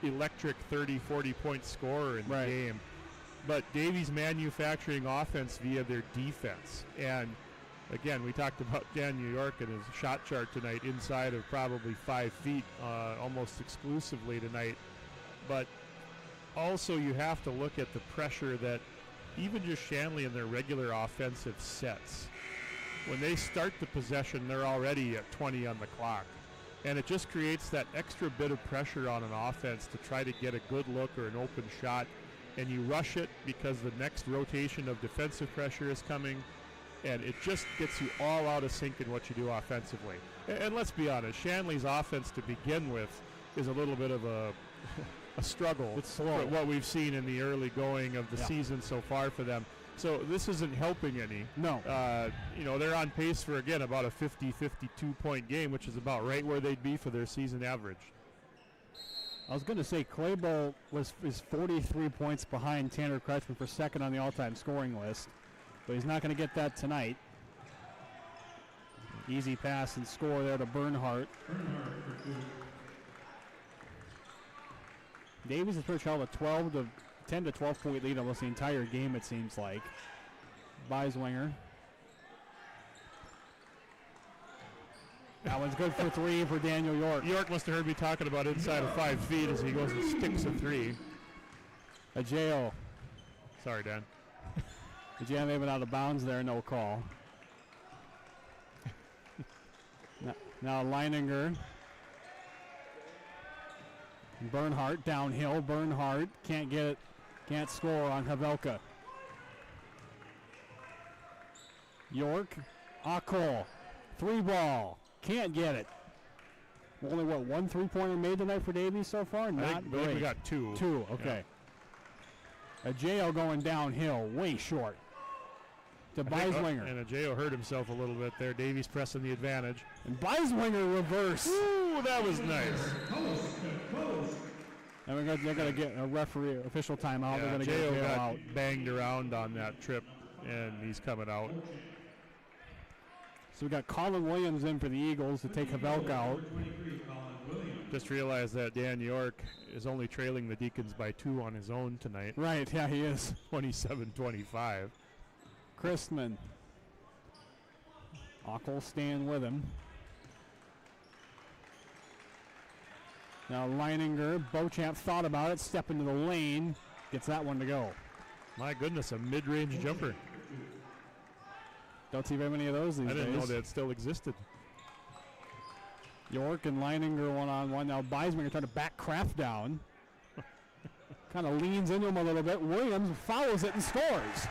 Speaker 1: electric 30, 40-point scorer in the game. But Davies manufacturing offense via their defense. And again, we talked about Dan New York and his shot chart tonight inside of probably 5 feet almost exclusively tonight. But also you have to look at the pressure that even just Shanley in their regular offensive sets, when they start the possession, they're already at 20 on the clock. And it just creates that extra bit of pressure on an offense to try to get a good look or an open shot. And you rush it because the next rotation of defensive pressure is coming. And it just gets you all out of sync in what you do offensively. And let's be honest, Shanley's offense to begin with is a little bit of a struggle.
Speaker 2: It's slow.
Speaker 1: For what we've seen in the early going of the season so far for them. So this isn't helping any.
Speaker 2: No.
Speaker 1: They're on pace for, again, about a 52-point game, which is about right where they'd be for their season average.
Speaker 2: I was going to say Claybo is 43 points behind Tanner Kretschmann for second on the all-time scoring list, but he's not going to get that tonight. Easy pass and score there to Bernhardt. Davies has held a 10 to 12 point lead almost the entire game, it seems like. Beiswinger. That one's good for three for Daniel York.
Speaker 1: York must have heard me talking about inside of 5 feet as he goes and sticks a three.
Speaker 2: Ajeo.
Speaker 1: Sorry, Dan.
Speaker 2: Ajeo may have been out of bounds there, no call. Now Leininger. Bernhardt downhill. Bernhardt can't get it. Can't score on Havelka. York. Akol. 3-ball. Can't get it. Only, one three-pointer made tonight for Davies so far? Not great.
Speaker 1: I think we got two.
Speaker 2: Two, okay. Yeah. Ajeo going downhill, way short. To Beiswinger.
Speaker 1: And Ajeo hurt himself a little bit there. Davies pressing the advantage.
Speaker 2: And Beiswinger reverse.
Speaker 1: Ooh, that was nice.
Speaker 2: And they're going to get a referee official timeout. They're going to get
Speaker 1: Ajeo got
Speaker 2: out.
Speaker 1: banged around on that trip, and he's coming out.
Speaker 2: So we got Colin Williams in for the Eagles to take Havelka out.
Speaker 1: Just realized that Dan York is only trailing the Deacons by 2 on his own tonight.
Speaker 2: Right, yeah, he is.
Speaker 1: 27-25.
Speaker 2: Christman. Akol staying with him. Now Leininger, Beauchamp thought about it, step into the lane, gets that one to go.
Speaker 1: My goodness, a mid-range jumper.
Speaker 2: Don't see very many of those these days.
Speaker 1: I didn't know that still existed.
Speaker 2: York and Leininger one-on-one. Now Beiswinger trying to back Kraft down. Kind of leans into him a little bit. Williams fouls it and scores.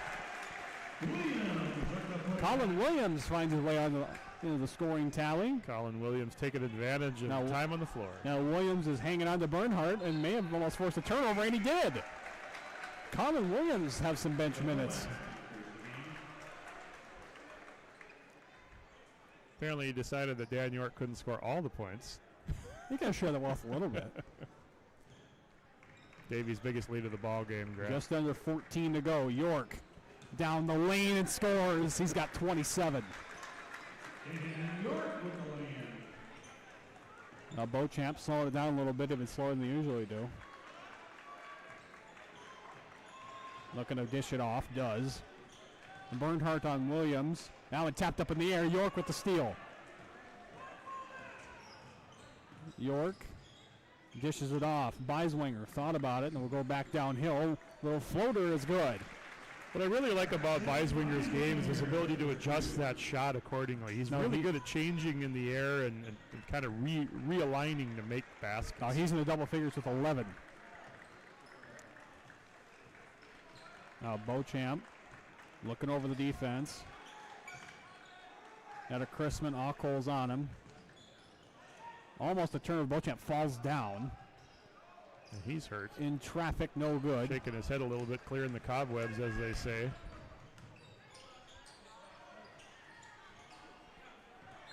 Speaker 2: Colin Williams finds his way on into the scoring tally.
Speaker 1: Colin Williams taking advantage of time on the floor.
Speaker 2: Now Williams is hanging on to Bernhardt and may have almost forced a turnover, and he did. Colin Williams have some bench minutes.
Speaker 1: Apparently he decided that Dan York couldn't score all the points.
Speaker 2: You got to share the wealth a little bit.
Speaker 1: Davies' biggest lead of the ball game, Grant.
Speaker 2: Just under 14 to go. York down the lane and scores. He's got 27. Now Beauchamp slowing it down a little bit, even slower than they usually do. Looking to dish it off, does. Bernhardt on Williams. Now it tapped up in the air. York with the steal. York dishes it off. Beiswinger thought about it and will go back downhill. Little floater is good.
Speaker 1: What I really like about Beiswinger's game is his ability to adjust that shot accordingly. He's really good at changing in the air and kind of realigning to make baskets.
Speaker 2: Now he's in the double figures with 11. Now Beauchamp looking over the defense. Got a Christman. Akol's on him. Almost a turn of Beauchamp, falls down.
Speaker 1: And he's hurt.
Speaker 2: In traffic, no good.
Speaker 1: Shaking his head a little bit, clearing the cobwebs, as they say.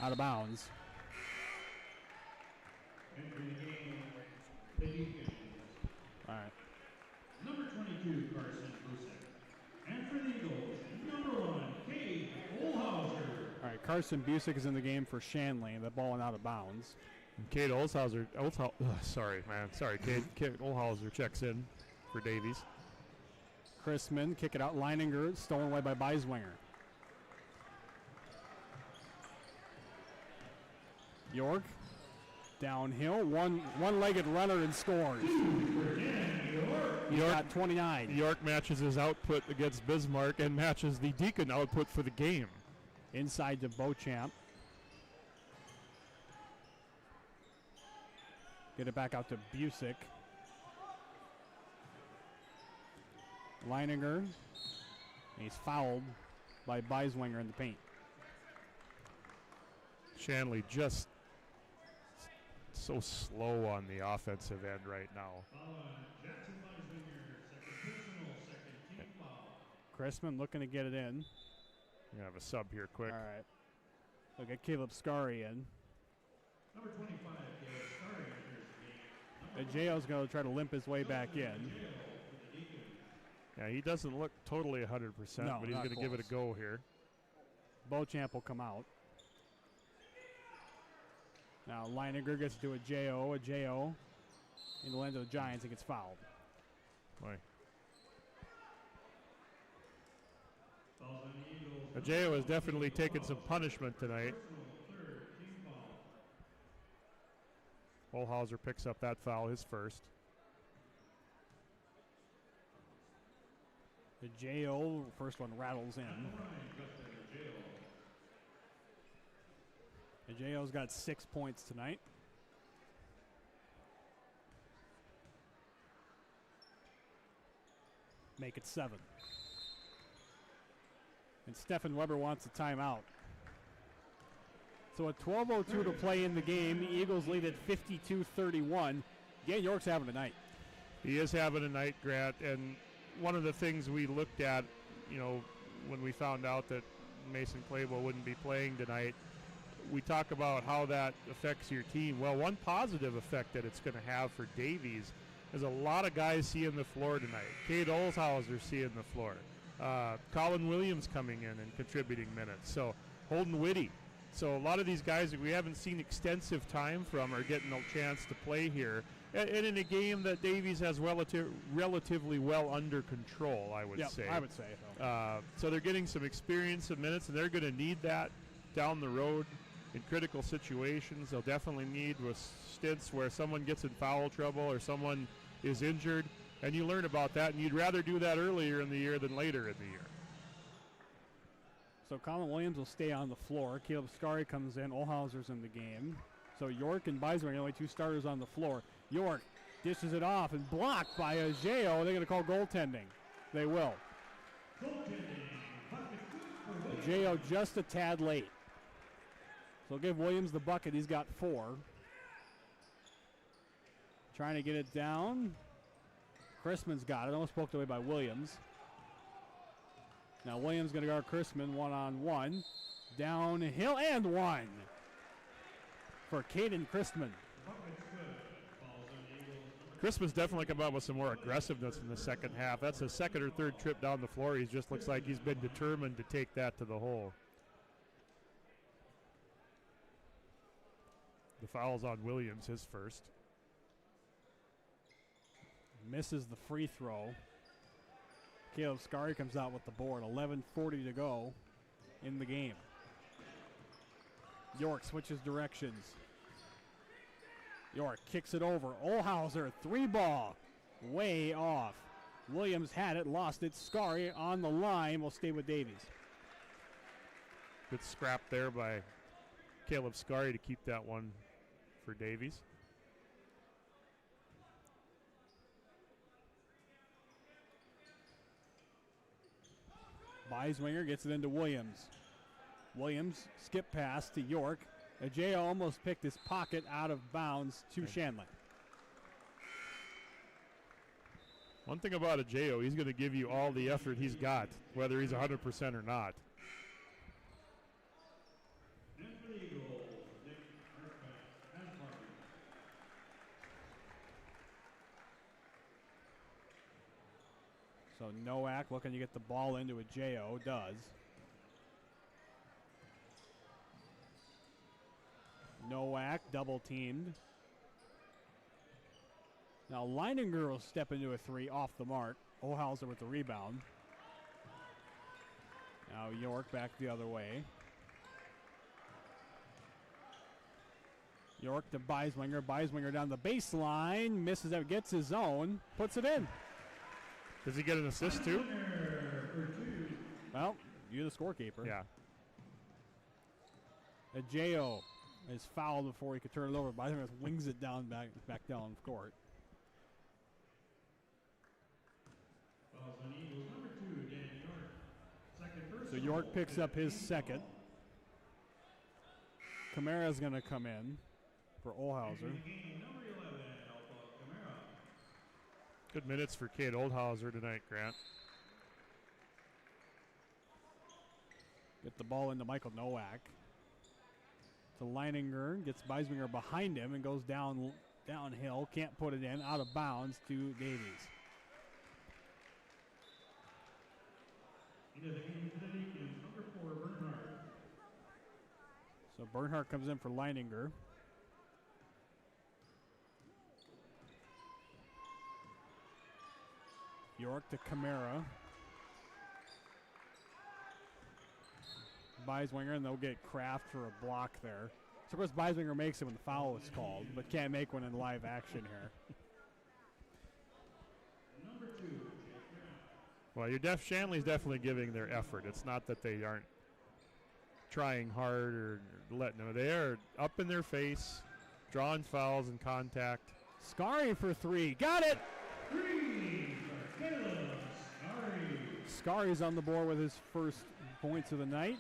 Speaker 2: Out of bounds. All right.
Speaker 3: Number 22, Carson Busick. And for the Eagles, number 1, Kate Olhauser.
Speaker 2: All right, Carson Busick is in the game for Shanley, and the ball went out of bounds.
Speaker 1: And Kate Olhauser, Kate Olhauser checks in for Davies.
Speaker 2: Chrisman, kick it out. Leininger, stolen away by Beiswinger. York, downhill, one-legged runner and scores. York got 29.
Speaker 1: York matches his output against Bismarck and matches the Deacon output for the game.
Speaker 2: Inside to Beauchamp. Get it back out to Busick. Leininger. He's fouled by Beiswinger in the paint.
Speaker 1: Shanley just so slow on the offensive end right now.
Speaker 2: Chrisman looking to get it in.
Speaker 1: We have a sub here quick.
Speaker 2: All right. We'll get Caleb Scarry in.
Speaker 3: Number 25, Caleb Scarry enters the game.
Speaker 2: Ajayo's going to try to limp his way back in.
Speaker 1: Yeah, he doesn't look totally 100%,
Speaker 2: No,
Speaker 1: but he's going to give it a go here.
Speaker 2: Beauchamp will come out. Now Leininger gets to Ajayo. Ajayo in the land of the Giants and gets fouled.
Speaker 1: Boy. Ajayo has definitely taken some punishment tonight. Olhauser picks up that foul, his first.
Speaker 2: Ajayo, first one rattles in. Ajayo's got 6 points tonight. Make it 7. And Stephen Weber wants a timeout. So at 12:02 to play in the game, the Eagles lead at 52-31. Again, York's having a night.
Speaker 1: He is having a night, Grant, and one of the things we looked at, when we found out that Mason Claybo wouldn't be playing tonight, we talk about how that affects your team. Well, one positive effect that it's going to have for Davies is a lot of guys seeing the floor tonight. Kate Olshauser seeing the floor. Colin Williams coming in and contributing minutes. So Holden Whitty. So a lot of these guys that we haven't seen extensive time from are getting a chance to play here. And in a game that Davies has relatively well under control, I would say.
Speaker 2: I would say so.
Speaker 1: So they're getting some experience of minutes, and they're going to need that down the road in critical situations. They'll definitely need with stints where someone gets in foul trouble or someone is injured, and you learn about that, and you'd rather do that earlier in the year than later in the year.
Speaker 2: So Colin Williams will stay on the floor. Caleb Scarry comes in. Olhauser's in the game. So York and Beiswinger are the only two starters on the floor. York dishes it off and blocked by Ajayo. They're going to call goaltending. They will. Ajayo just a tad late. So give Williams the bucket. He's got 4. Trying to get it down. Chrisman's got it. Almost poked away by Williams. Now Williams going to guard Chrisman one-on-one. Downhill and one for Caden Chrisman.
Speaker 1: Chrisman's definitely come out with some more aggressiveness in the second half. That's his second or third trip down the floor. He just looks like he's been determined to take that to the hole. The foul's on Williams, his first.
Speaker 2: Misses the free throw. Caleb Scarry comes out with the board. 11:40 to go in the game. York switches directions. York kicks it over. Olhauser, 3-ball. Way off. Williams had it, lost it. Scarry on the line will stay with Davies.
Speaker 1: Good scrap there by Caleb Scarry to keep that one for Davies.
Speaker 2: Beiswinger gets it into Williams. Williams skip pass to York. Ajay almost picked his pocket out of bounds to Shanley.
Speaker 1: One thing about Ajay, he's going to give you all the effort he's got, whether he's 100% or not.
Speaker 2: So Nowak looking to get the ball into Ajay, does. Nowak double teamed. Now Leininger will step into a three off the mark. Olhauser with the rebound. Now York back the other way. York to Beiswinger. Beiswinger down the baseline. Misses it, gets his own. Puts it in.
Speaker 1: Does he get an assist too?
Speaker 2: Well, you're the scorekeeper.
Speaker 1: Yeah.
Speaker 2: Ajay is fouled before he could turn it over. Beiswinger wings it down back down court. So York picks up his second. Kamara's going to come in for Olhauser.
Speaker 1: Good minutes for Cade Olhauser tonight, Grant.
Speaker 2: Get the ball into Michael Nowak. To Leininger, gets Beiswinger behind him and goes downhill. Can't put it in, out of bounds to Davies. So Bernhardt comes in for Leininger. York to Kamara. Beiswinger, and they'll get Kraft for a block there. So, of course, Beiswinger makes it when the foul is called, but can't make one in live action here.
Speaker 1: Well, Shanley's definitely giving their effort. It's not that they aren't trying hard or letting them. They are up in their face, drawing fouls and contact.
Speaker 2: Scary for three. Got it! Scari's on the board with his first points of the night.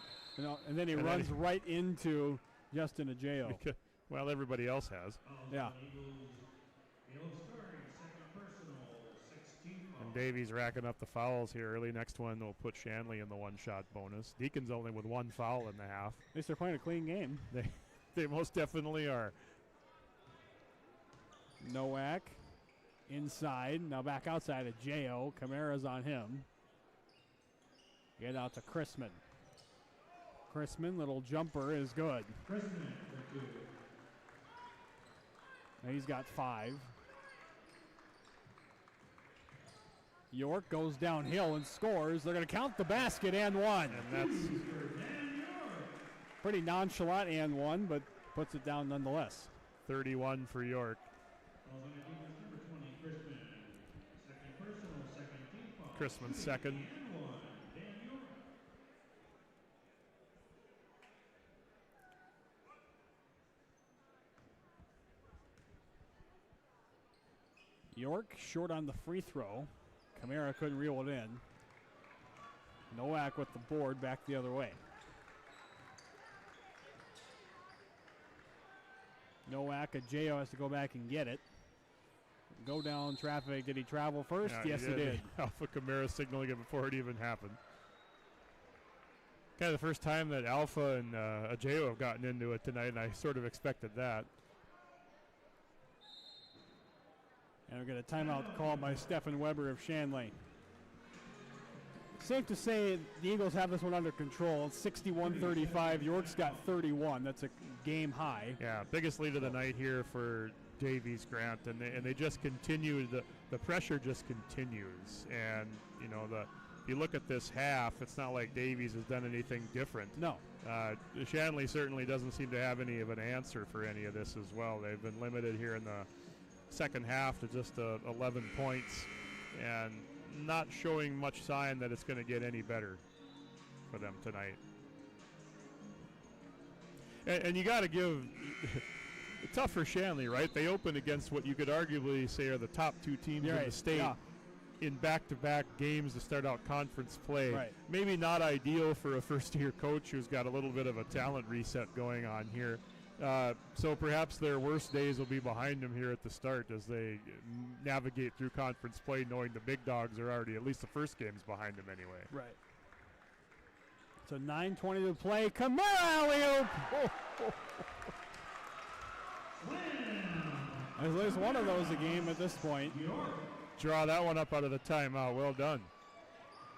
Speaker 2: And then he runs right into Justin Ajay.
Speaker 1: Well, everybody else has.
Speaker 2: Yeah.
Speaker 1: And Davies racking up the fouls here early. Next one, they'll put Shanley in the one-shot bonus. Deacon's only with one foul in the half.
Speaker 2: At least they're playing a clean game.
Speaker 1: They most definitely are.
Speaker 2: Nowak inside. Now back outside of Ajay. Kamara's on him. Get out to Chrisman. Chrisman, little jumper is good. Now he's got 5. York goes downhill and scores. They're going to count the basket and one.
Speaker 1: And that's
Speaker 2: pretty nonchalant and one, but puts it down nonetheless.
Speaker 1: 31 for York. Chrisman second.
Speaker 2: York short on the free throw. Kamara couldn't reel it in. Nowak with the board back the other way. Nowak, Ajay has to go back and get it. Go down traffic. Did he travel first?
Speaker 1: Yeah,
Speaker 2: yes, he did.
Speaker 1: Alpha Kamara signaling it before it even happened. Kind of the first time that Alpha and Ajay have gotten into it tonight, and I sort of expected that.
Speaker 2: And we get a timeout called by Stephen Weber of Shanley. Safe to say the Eagles have this one under control. It's 61-35. York's got 31. That's a game high.
Speaker 1: Yeah, biggest lead of the night here for Davies, Grant, and they just continue. The pressure just continues. And, you know, if you look at this half, it's not like Davies has done anything different.
Speaker 2: No.
Speaker 1: Shanley certainly doesn't seem to have any of an answer for any of this as well. They've been limited here in the second half to just 11 points and not showing much sign that it's going to get any better for them tonight. And you got to give tough for Shanley, right? They opened against what you could arguably say are the top 2 teams in the state in back-to-back games to start out conference play.
Speaker 2: Right.
Speaker 1: Maybe not ideal for a first-year coach who's got a little bit of a talent reset going on here. So perhaps their worst days will be behind them here at the start as they navigate through conference play, knowing the big dogs are already, at least the first game's behind them anyway.
Speaker 2: Right. So 9:20 to play. Kamara alley-oop! There's at least one of those a game at this point.
Speaker 1: Draw that one up out of the timeout. Well done.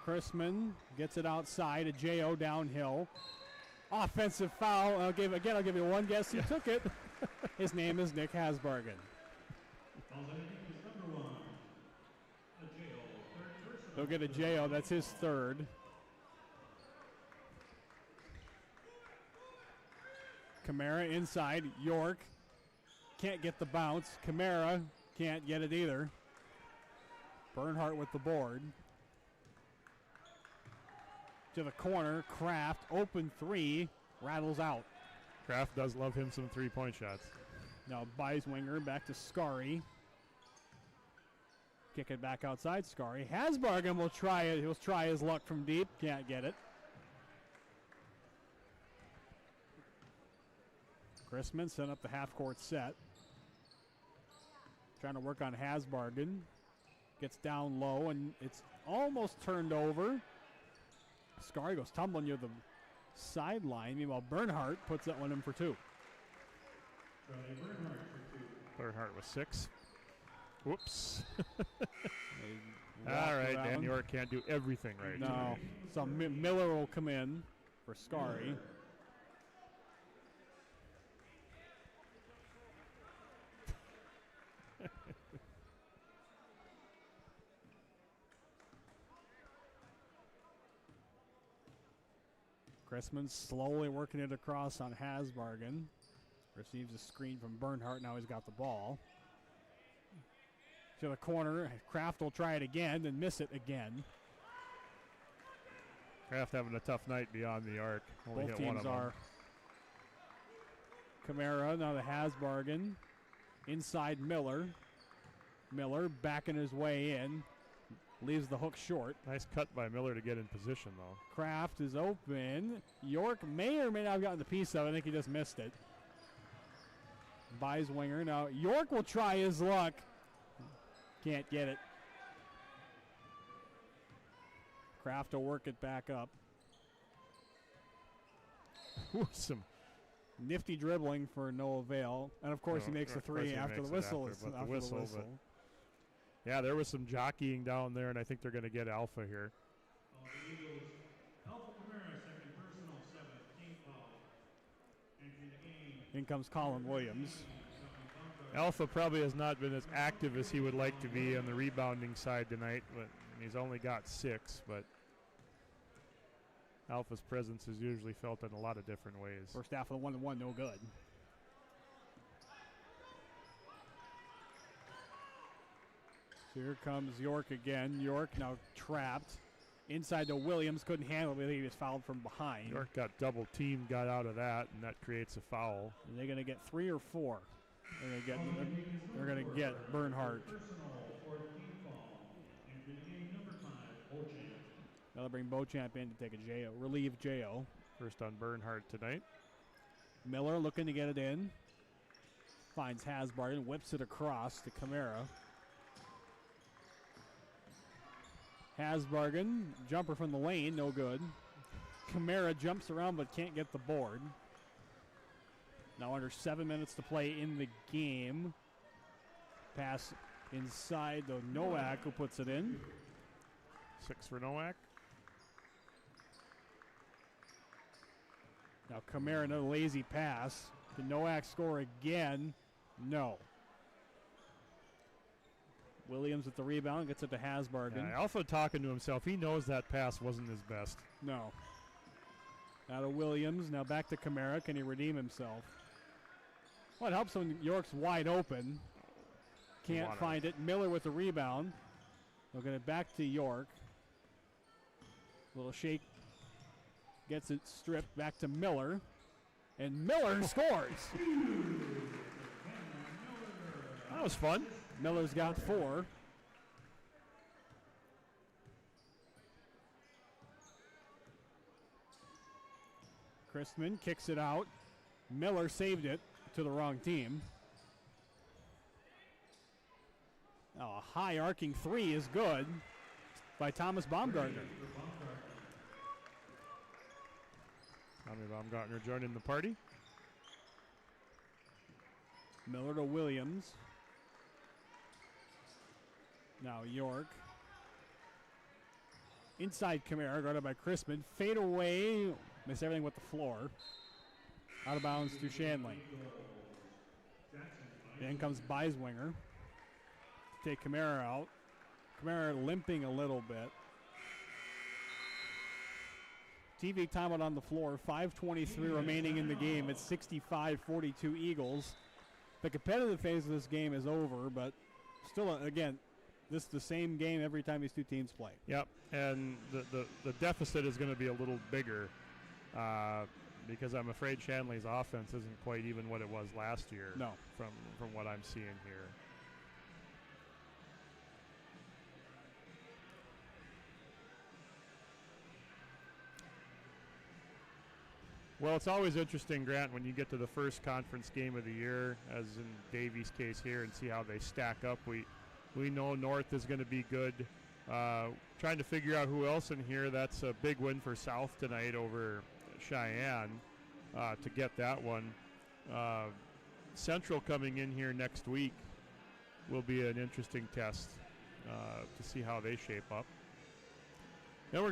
Speaker 2: Chrisman gets it outside. A J.O. downhill. Offensive foul. I'll give you one guess who took it. His name is Nick Hasbargen. They'll get a J.O. That's his third. Kamara inside. York can't get the bounce. Kamara can't get it either. Bernhardt with the board. To the corner. Kraft, open three, rattles out.
Speaker 1: Kraft does love him some three-point shots.
Speaker 2: Now Beiswinger back to Scarry. Kick it back outside. Scarry. Hasbargen will try it. He'll try his luck from deep. Can't get it. Chrisman set up the half-court set. Trying to work on Hasbargen. Gets down low, and it's almost turned over. Scarry goes tumbling near the sideline. Meanwhile, Bernhardt puts that one in for two.
Speaker 1: Bernhardt with 6. Whoops. All right, Dan York can't do everything right.
Speaker 2: No. So Miller will come in for Scarry. Chrisman slowly working it across on Hasbargen. Receives a screen from Bernhardt. Now he's got the ball. To the corner. Kraft will try it again and miss it again.
Speaker 1: Kraft having a tough night beyond the arc. Only
Speaker 2: Both
Speaker 1: hit one
Speaker 2: teams
Speaker 1: of
Speaker 2: are. Kamara, now the Hasbargen. Inside Miller. Miller backing his way in. Leaves the hook short.
Speaker 1: Nice cut by Miller to get in position, though.
Speaker 2: Kraft is open. York may or may not have gotten the piece of it. I think he just missed it. Beiswinger. Now, York will try his luck. Can't get it. Kraft will work it back up.
Speaker 1: Some
Speaker 2: nifty dribbling for no avail. And, of course, he makes a three after the whistle.
Speaker 1: After the whistle. Yeah, there was some jockeying down there, and I think they're going to get Alpha here.
Speaker 2: In comes Colin Williams.
Speaker 1: Alpha probably has not been as active as he would like to be on the rebounding side tonight, but he's only got 6. But Alpha's presence is usually felt in a lot of different ways.
Speaker 2: First half of the 1-1, no good. So here comes York again. York now trapped. Inside to Williams, couldn't handle it. He was fouled from behind.
Speaker 1: York got double teamed, got out of that, and that creates a foul.
Speaker 2: Are they going to get 3 or 4? They're going to get Bernhardt. Now they'll bring Beauchamp in to take a J.O., relieve J.O.
Speaker 1: First on Bernhardt tonight.
Speaker 2: Miller looking to get it in. Finds Hasbargen, whips it across to Kamara. Hasbargen, jumper from the lane, no good. Kamara jumps around but can't get the board. Now under 7 minutes to play in the game. Pass inside to Nowak, who puts it in.
Speaker 1: 6 for Nowak.
Speaker 2: Now Kamara, another lazy pass. Can Nowak score again? No. Williams with the rebound, gets it to Hasbargen.
Speaker 1: Yeah, Alpha talking to himself. He knows that pass wasn't his best.
Speaker 2: No. Out of Williams, now back to Kamara. Can he redeem himself? Well, it helps when York's wide open. Can't find it. Miller with the rebound. They'll get it back to York. Little shake. Gets it stripped back to Miller. And Miller scores.
Speaker 1: That was fun.
Speaker 2: Miller's got 4. Chrisman kicks it out. Miller saved it. to the wrong team. Now a high arcing three is good by Thomas Baumgartner.
Speaker 1: Tommy Baumgartner joining the party.
Speaker 2: Miller to Williams. Now York. Inside Kamara, guarded by Crispin. Fade away. Miss everything with the floor. Out of bounds to Shanley. Then comes Beiswinger. Take Kamara out. Kamara limping a little bit. TV timeout on the floor. 5:23 remaining in the game. It's 65-42 Eagles. The competitive phase of this game is over, but still, again, this is the same game every time these two teams play.
Speaker 1: Yep, and the deficit is going to be a little bigger because I'm afraid Shanley's offense isn't quite even what it was last year.
Speaker 2: No.
Speaker 1: From what I'm seeing here. Well, it's always interesting, Grant, when you get to the first conference game of the year, as in Davies' case here, and see how they stack up. We know North is going to be good. Trying to figure out who else in here. That's a big win for South tonight over Cheyenne to get that one. Central coming in here next week will be an interesting test to see how they shape up. Then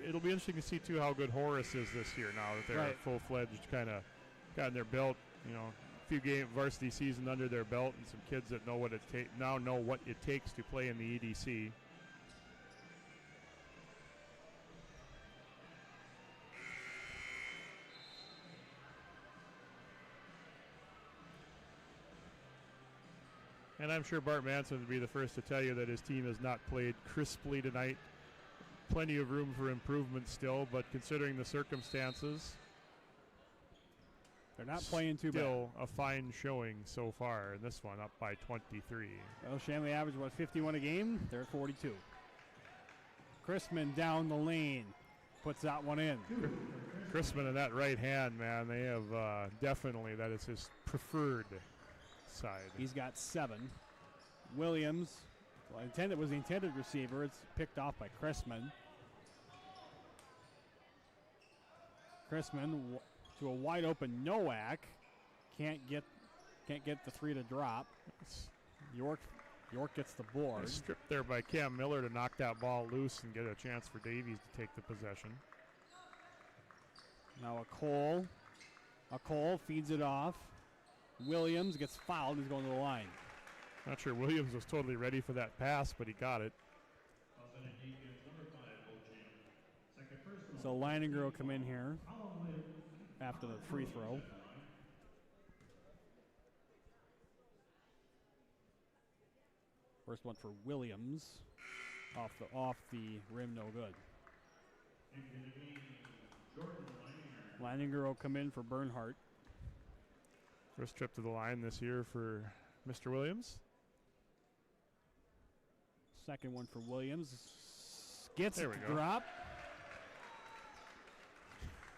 Speaker 1: it'll be interesting to see too how good Horace is this year now that they're full-fledged, kind of gotten their belt, a few game varsity season under their belt, and some kids that know what it takes to play in the EDC. And I'm sure Bart Manson would be the first to tell you that his team has not played crisply tonight. Plenty of room for improvement still, but considering the circumstances,
Speaker 2: they're not playing too bad.
Speaker 1: Still a fine showing so far in this one, up by 23.
Speaker 2: Well, Shanley averaged, 51 a game? They're at 42. Chrisman down the lane, puts that one in.
Speaker 1: Chrisman in that right hand, man, they have definitely, that is his preferred side.
Speaker 2: He's got 7. Williams, was the intended receiver. It's picked off by Chrisman. Chrisman to a wide open Nowak. Can't get the 3 to drop. York gets the board.
Speaker 1: Stripped there by Cam Miller to knock that ball loose and get a chance for Davies to take the possession.
Speaker 2: Now a Cole feeds it off. Williams gets fouled. He's going to the line.
Speaker 1: Not sure Williams was totally ready for that pass, but he got it.
Speaker 2: So Leininger will come in here after the free throw. First one for Williams. Off the rim, no good. Leininger will come in for Bernhardt.
Speaker 1: First trip to the line this year for Mr. Williams.
Speaker 2: Second one for Williams. Gets it to
Speaker 1: go.
Speaker 2: drop.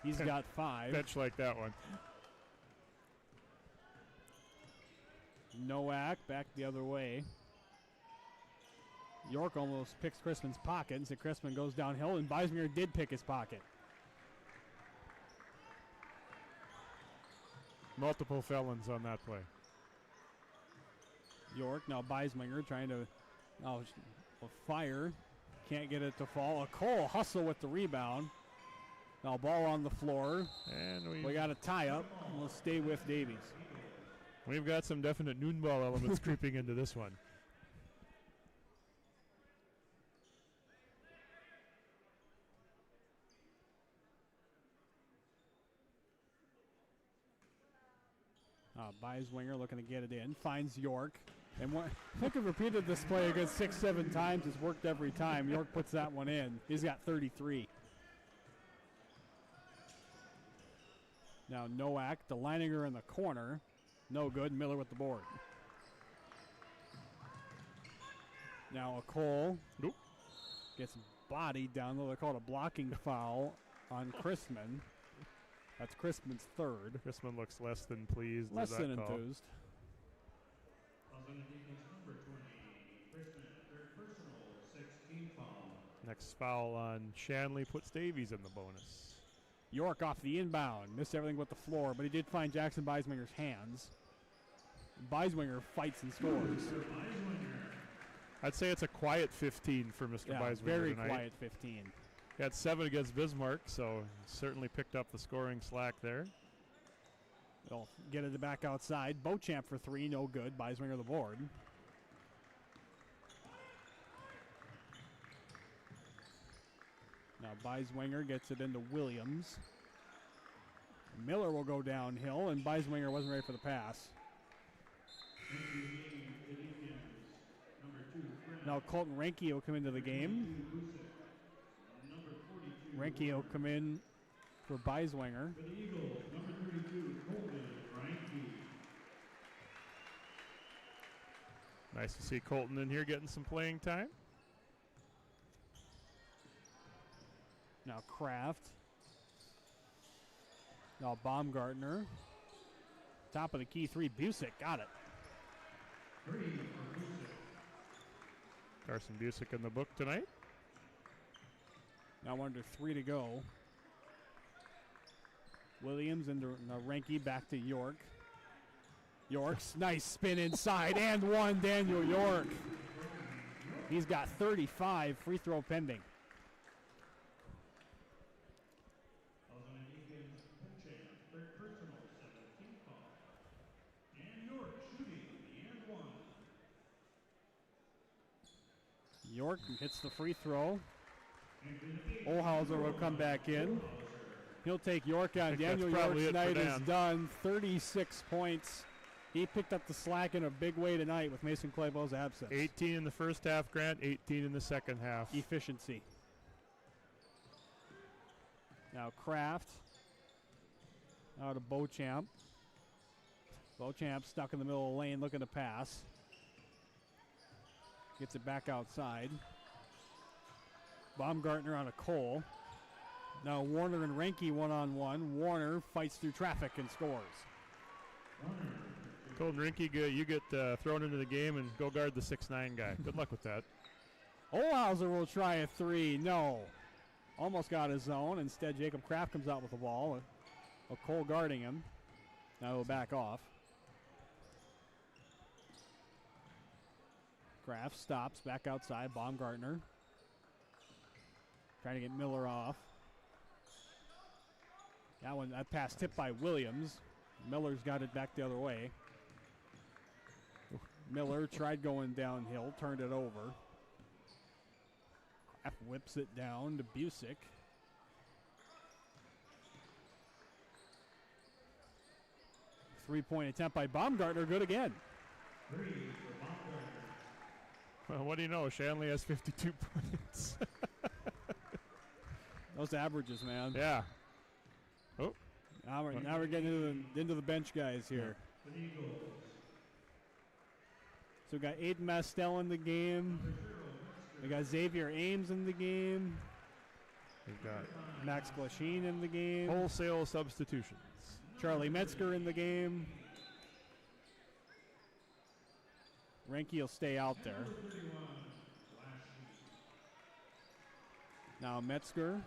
Speaker 2: He's got 5.
Speaker 1: Bench like that one.
Speaker 2: Nowak back the other way. York almost picks Chrisman's pocket, and so Chrisman goes downhill, and Beisminger did pick his pocket.
Speaker 1: Multiple felons on that play.
Speaker 2: York, now Beisminger trying to fire. Can't get it to fall. A Cole hustle with the rebound. Now ball on the floor.
Speaker 1: And
Speaker 2: we got a tie-up. We'll stay with Davies.
Speaker 1: We've got some definite noon ball elements creeping into this one.
Speaker 2: Beiswinger looking to get it in. Finds York. And I think I've repeated this play a good 6-7 times. It's worked every time. York puts that one in. He's got 33. Now Nowak, the Leininger in the corner. No good. Miller with the board. Now a Cole gets bodied down low. They call it a blocking foul on Chrisman. That's Crispin's third.
Speaker 1: Crispin looks less than pleased.
Speaker 2: Less
Speaker 1: with
Speaker 2: than
Speaker 1: that call.
Speaker 2: enthused.
Speaker 3: Number 20, Crispin, third personal, 16 foul.
Speaker 1: Next foul on Shanley puts Davies in the bonus.
Speaker 2: York off the inbound. Missed everything but the floor, but he did find Jackson Beiswinger's hands. Beiswinger fights and scores.
Speaker 1: I'd say it's a quiet 15 for Mr. Beiswinger
Speaker 2: very
Speaker 1: tonight.
Speaker 2: quiet 15.
Speaker 1: He had 7 against Bismarck, so certainly picked up the scoring slack there.
Speaker 2: They'll get it back outside. Beauchamp for 3, no good. Beiswinger the board. Now Beiswinger gets it into Williams. Miller will go downhill, and Beiswinger wasn't ready for the pass. Now Colton Renke will come into the game. Renke will come in for Beiswinger.
Speaker 3: For the Eagles, number 32, Colton Renke.
Speaker 1: Nice to see Colton in here getting some playing time.
Speaker 2: Now Kraft. Now Baumgartner. Top of the key 3, Busick got it.
Speaker 3: 3 for Moser.
Speaker 1: Carson Busick in the book tonight.
Speaker 2: Now under 3 to go. Williams into Renke, back to York. York's nice spin inside and one, Daniel York. He's got 35, free throw pending.
Speaker 3: Third personal, 17 foul. And York shooting the and one.
Speaker 2: York hits the free throw. Olhauser will come back in. He'll take York on. Daniel York's night is done. 36 points. He picked up the slack in a big way tonight with Mason Claybo's absence.
Speaker 1: 18 in the first half, Grant. 18 in the second half.
Speaker 2: Efficiency. Now Kraft. Out of Beauchamp. Beauchamp stuck in the middle of the lane looking to pass. Gets it back outside. Baumgartner on a Cole. Now Warner and Renke one-on-one. Warner fights through traffic and scores.
Speaker 1: Colton Renke, you get thrown into the game and go guard the 6'9" guy. Good luck with that.
Speaker 2: Olhauser will try a 3. No. Almost got his zone. Instead, Jacob Kraft comes out with the ball. A Cole guarding him. Now he'll back off. Kraft stops back outside. Baumgartner trying to get Miller off. That pass tipped by Williams. Miller's got it back the other way. Miller tried going downhill, turned it over. Kraft whips it down to Busick. Three-point attempt by Baumgartner, good again.
Speaker 3: 3 for Baumgartner.
Speaker 1: Well, what do you know? Shanley has 52 points.
Speaker 2: Those averages, man.
Speaker 1: Yeah. Oh.
Speaker 2: Now we're getting into the bench guys here.
Speaker 3: For the Eagles,
Speaker 2: So we got Aiden Mastel in the game. We got Xavier Ames in the game.
Speaker 1: We've got
Speaker 2: Max Glasheen in the game.
Speaker 1: wholesale substitutions.
Speaker 2: Charlie Metzger in the game. Renke will stay out there. Now Metzger.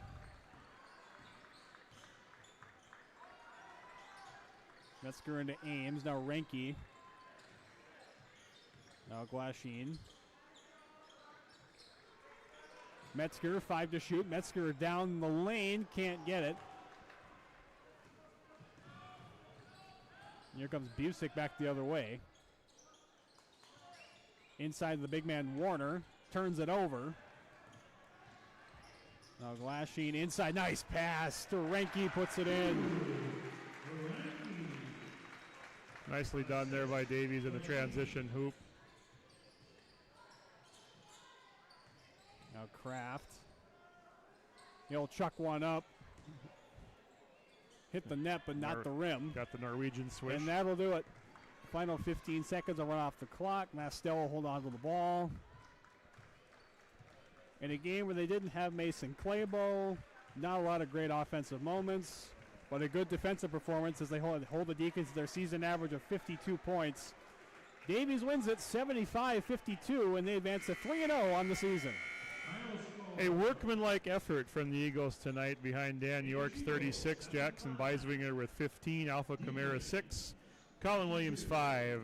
Speaker 2: Metzger into Ames. Now Renke. Now Glasheen. Metzger, 5 to shoot. Metzger down the lane. Can't get it. Here comes Busick back the other way. Inside the big man Warner. Turns it over. Now Glasheen inside. Nice pass to Renke. Puts it in.
Speaker 1: Nicely done there by Davies in the transition hoop.
Speaker 2: Now Kraft. He'll chuck one up. Hit the net, but not the rim.
Speaker 1: Got the Norwegian switch.
Speaker 2: And that'll do it. Final 15 seconds will run off the clock. Mastel will hold on to the ball. In a game where they didn't have Mason Claybo, not a lot of great offensive moments. but a good defensive performance as they hold the Deacons to their season average of 52 points. Davies wins it 75-52, and they advance to 3-0 on the season.
Speaker 1: A workmanlike effort from the Eagles tonight behind Dan York's 36, Jackson Beiswinger with 15, Alpha Camara 6, Colin Williams 5,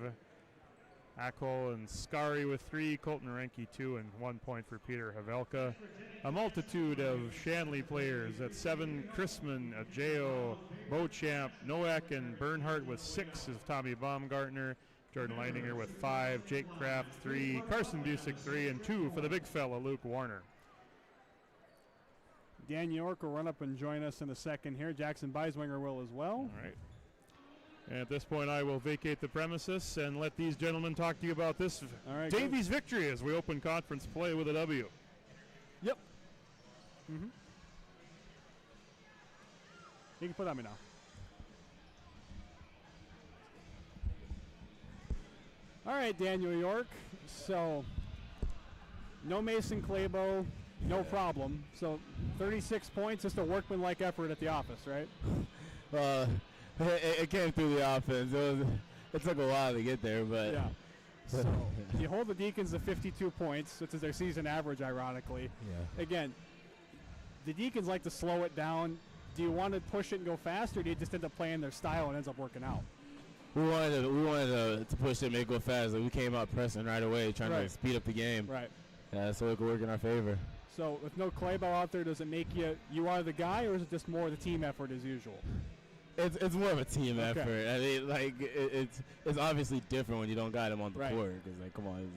Speaker 1: Ackle and Scary with 3, Colton Renke 2, and 1 point for Peter Havelka. A multitude of Shanley players at 7, Chrisman, Ajeo, Beauchamp, Nowak, and Bernhardt with 6 is Tommy Baumgartner, Jordan Leininger with 5, Jake Kraft 3, Carson Busick 3, and 2 for the big fella, Luke Warner.
Speaker 2: Dan York will run up and join us in a second here. Jackson Beiswinger will as well.
Speaker 1: All right. And at this point, I will vacate the premises and let these gentlemen talk to you about this Davies victory as we open conference play with a W.
Speaker 2: Yep. Mm-hmm. You can put on me now. All right, Daniel York. So, no Mason Clabo, no problem. So, 36 points, just a workmanlike effort at the office, right?
Speaker 4: It came through the offense. It took a while to get there, but
Speaker 2: yeah. So you hold the Deacons to 52 points, which is their season average, ironically.
Speaker 4: Yeah.
Speaker 2: Again, the Deacons like to slow it down. Do you want to push it and go fast, or do you just end up playing their style and ends up working out?
Speaker 4: We wanted to push it, make it go fast. Like we came out pressing right away, trying to speed up the game.
Speaker 2: Right.
Speaker 4: So it could work in our favor.
Speaker 2: So with no Clabo out there, does it make you are the guy, or is it just more the team effort as usual?
Speaker 4: It's more of a team effort. I mean, like it's obviously different when you don't got him on the court. Because like, come on,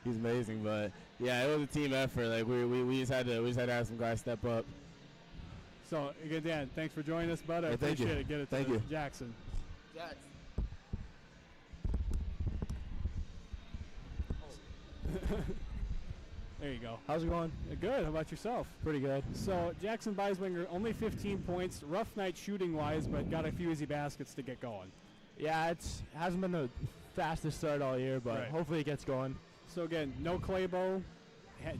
Speaker 4: he's amazing. But yeah, it was a team effort. Like we just had to have some guys step up.
Speaker 2: So again, Dan, thanks for joining us, bud. I appreciate it. Get it to Jackson. There you go.
Speaker 4: How's it going?
Speaker 2: Good. How about yourself?
Speaker 4: Pretty good.
Speaker 2: So Jackson Beiswinger, only 15 points. Rough night shooting-wise, but got a few easy baskets to get going.
Speaker 4: Yeah, it hasn't been the fastest start all year, but hopefully it gets going.
Speaker 2: So again, no Clabo.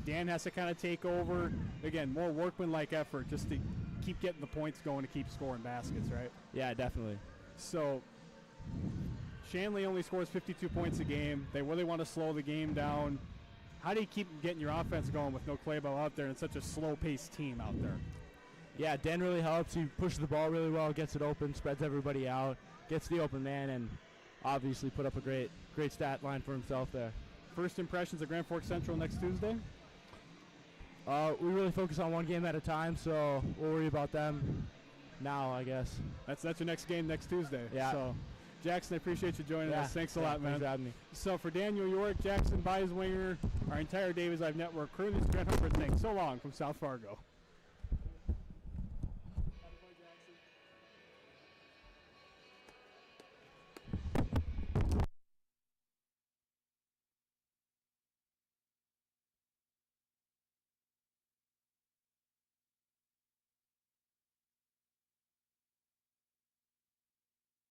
Speaker 2: Dan has to kind of take over. Again, more workmanlike effort just to keep getting the points going to keep scoring baskets, right?
Speaker 4: Yeah, definitely.
Speaker 2: So Shanley only scores 52 points a game. They really want to slow the game down. How do you keep getting your offense going with no Clabo out there and such a slow-paced team out there?
Speaker 4: Yeah, Dan really helps. He pushes the ball really well, gets it open, spreads everybody out, gets the open man, and obviously put up a great stat line for himself there.
Speaker 2: First impressions of Grand Forks Central next Tuesday?
Speaker 4: We really focus on one game at a time, so we'll worry about them now, I guess.
Speaker 2: That's your next game next Tuesday.
Speaker 4: Yeah.
Speaker 2: So, Jackson, I appreciate you joining us. Thanks a lot, man.
Speaker 4: Thanks for having me.
Speaker 2: So for Daniel York, Jackson Beiswinger, our entire Davies Live Network crew, this is Grant Hubbard saying so long from South Fargo.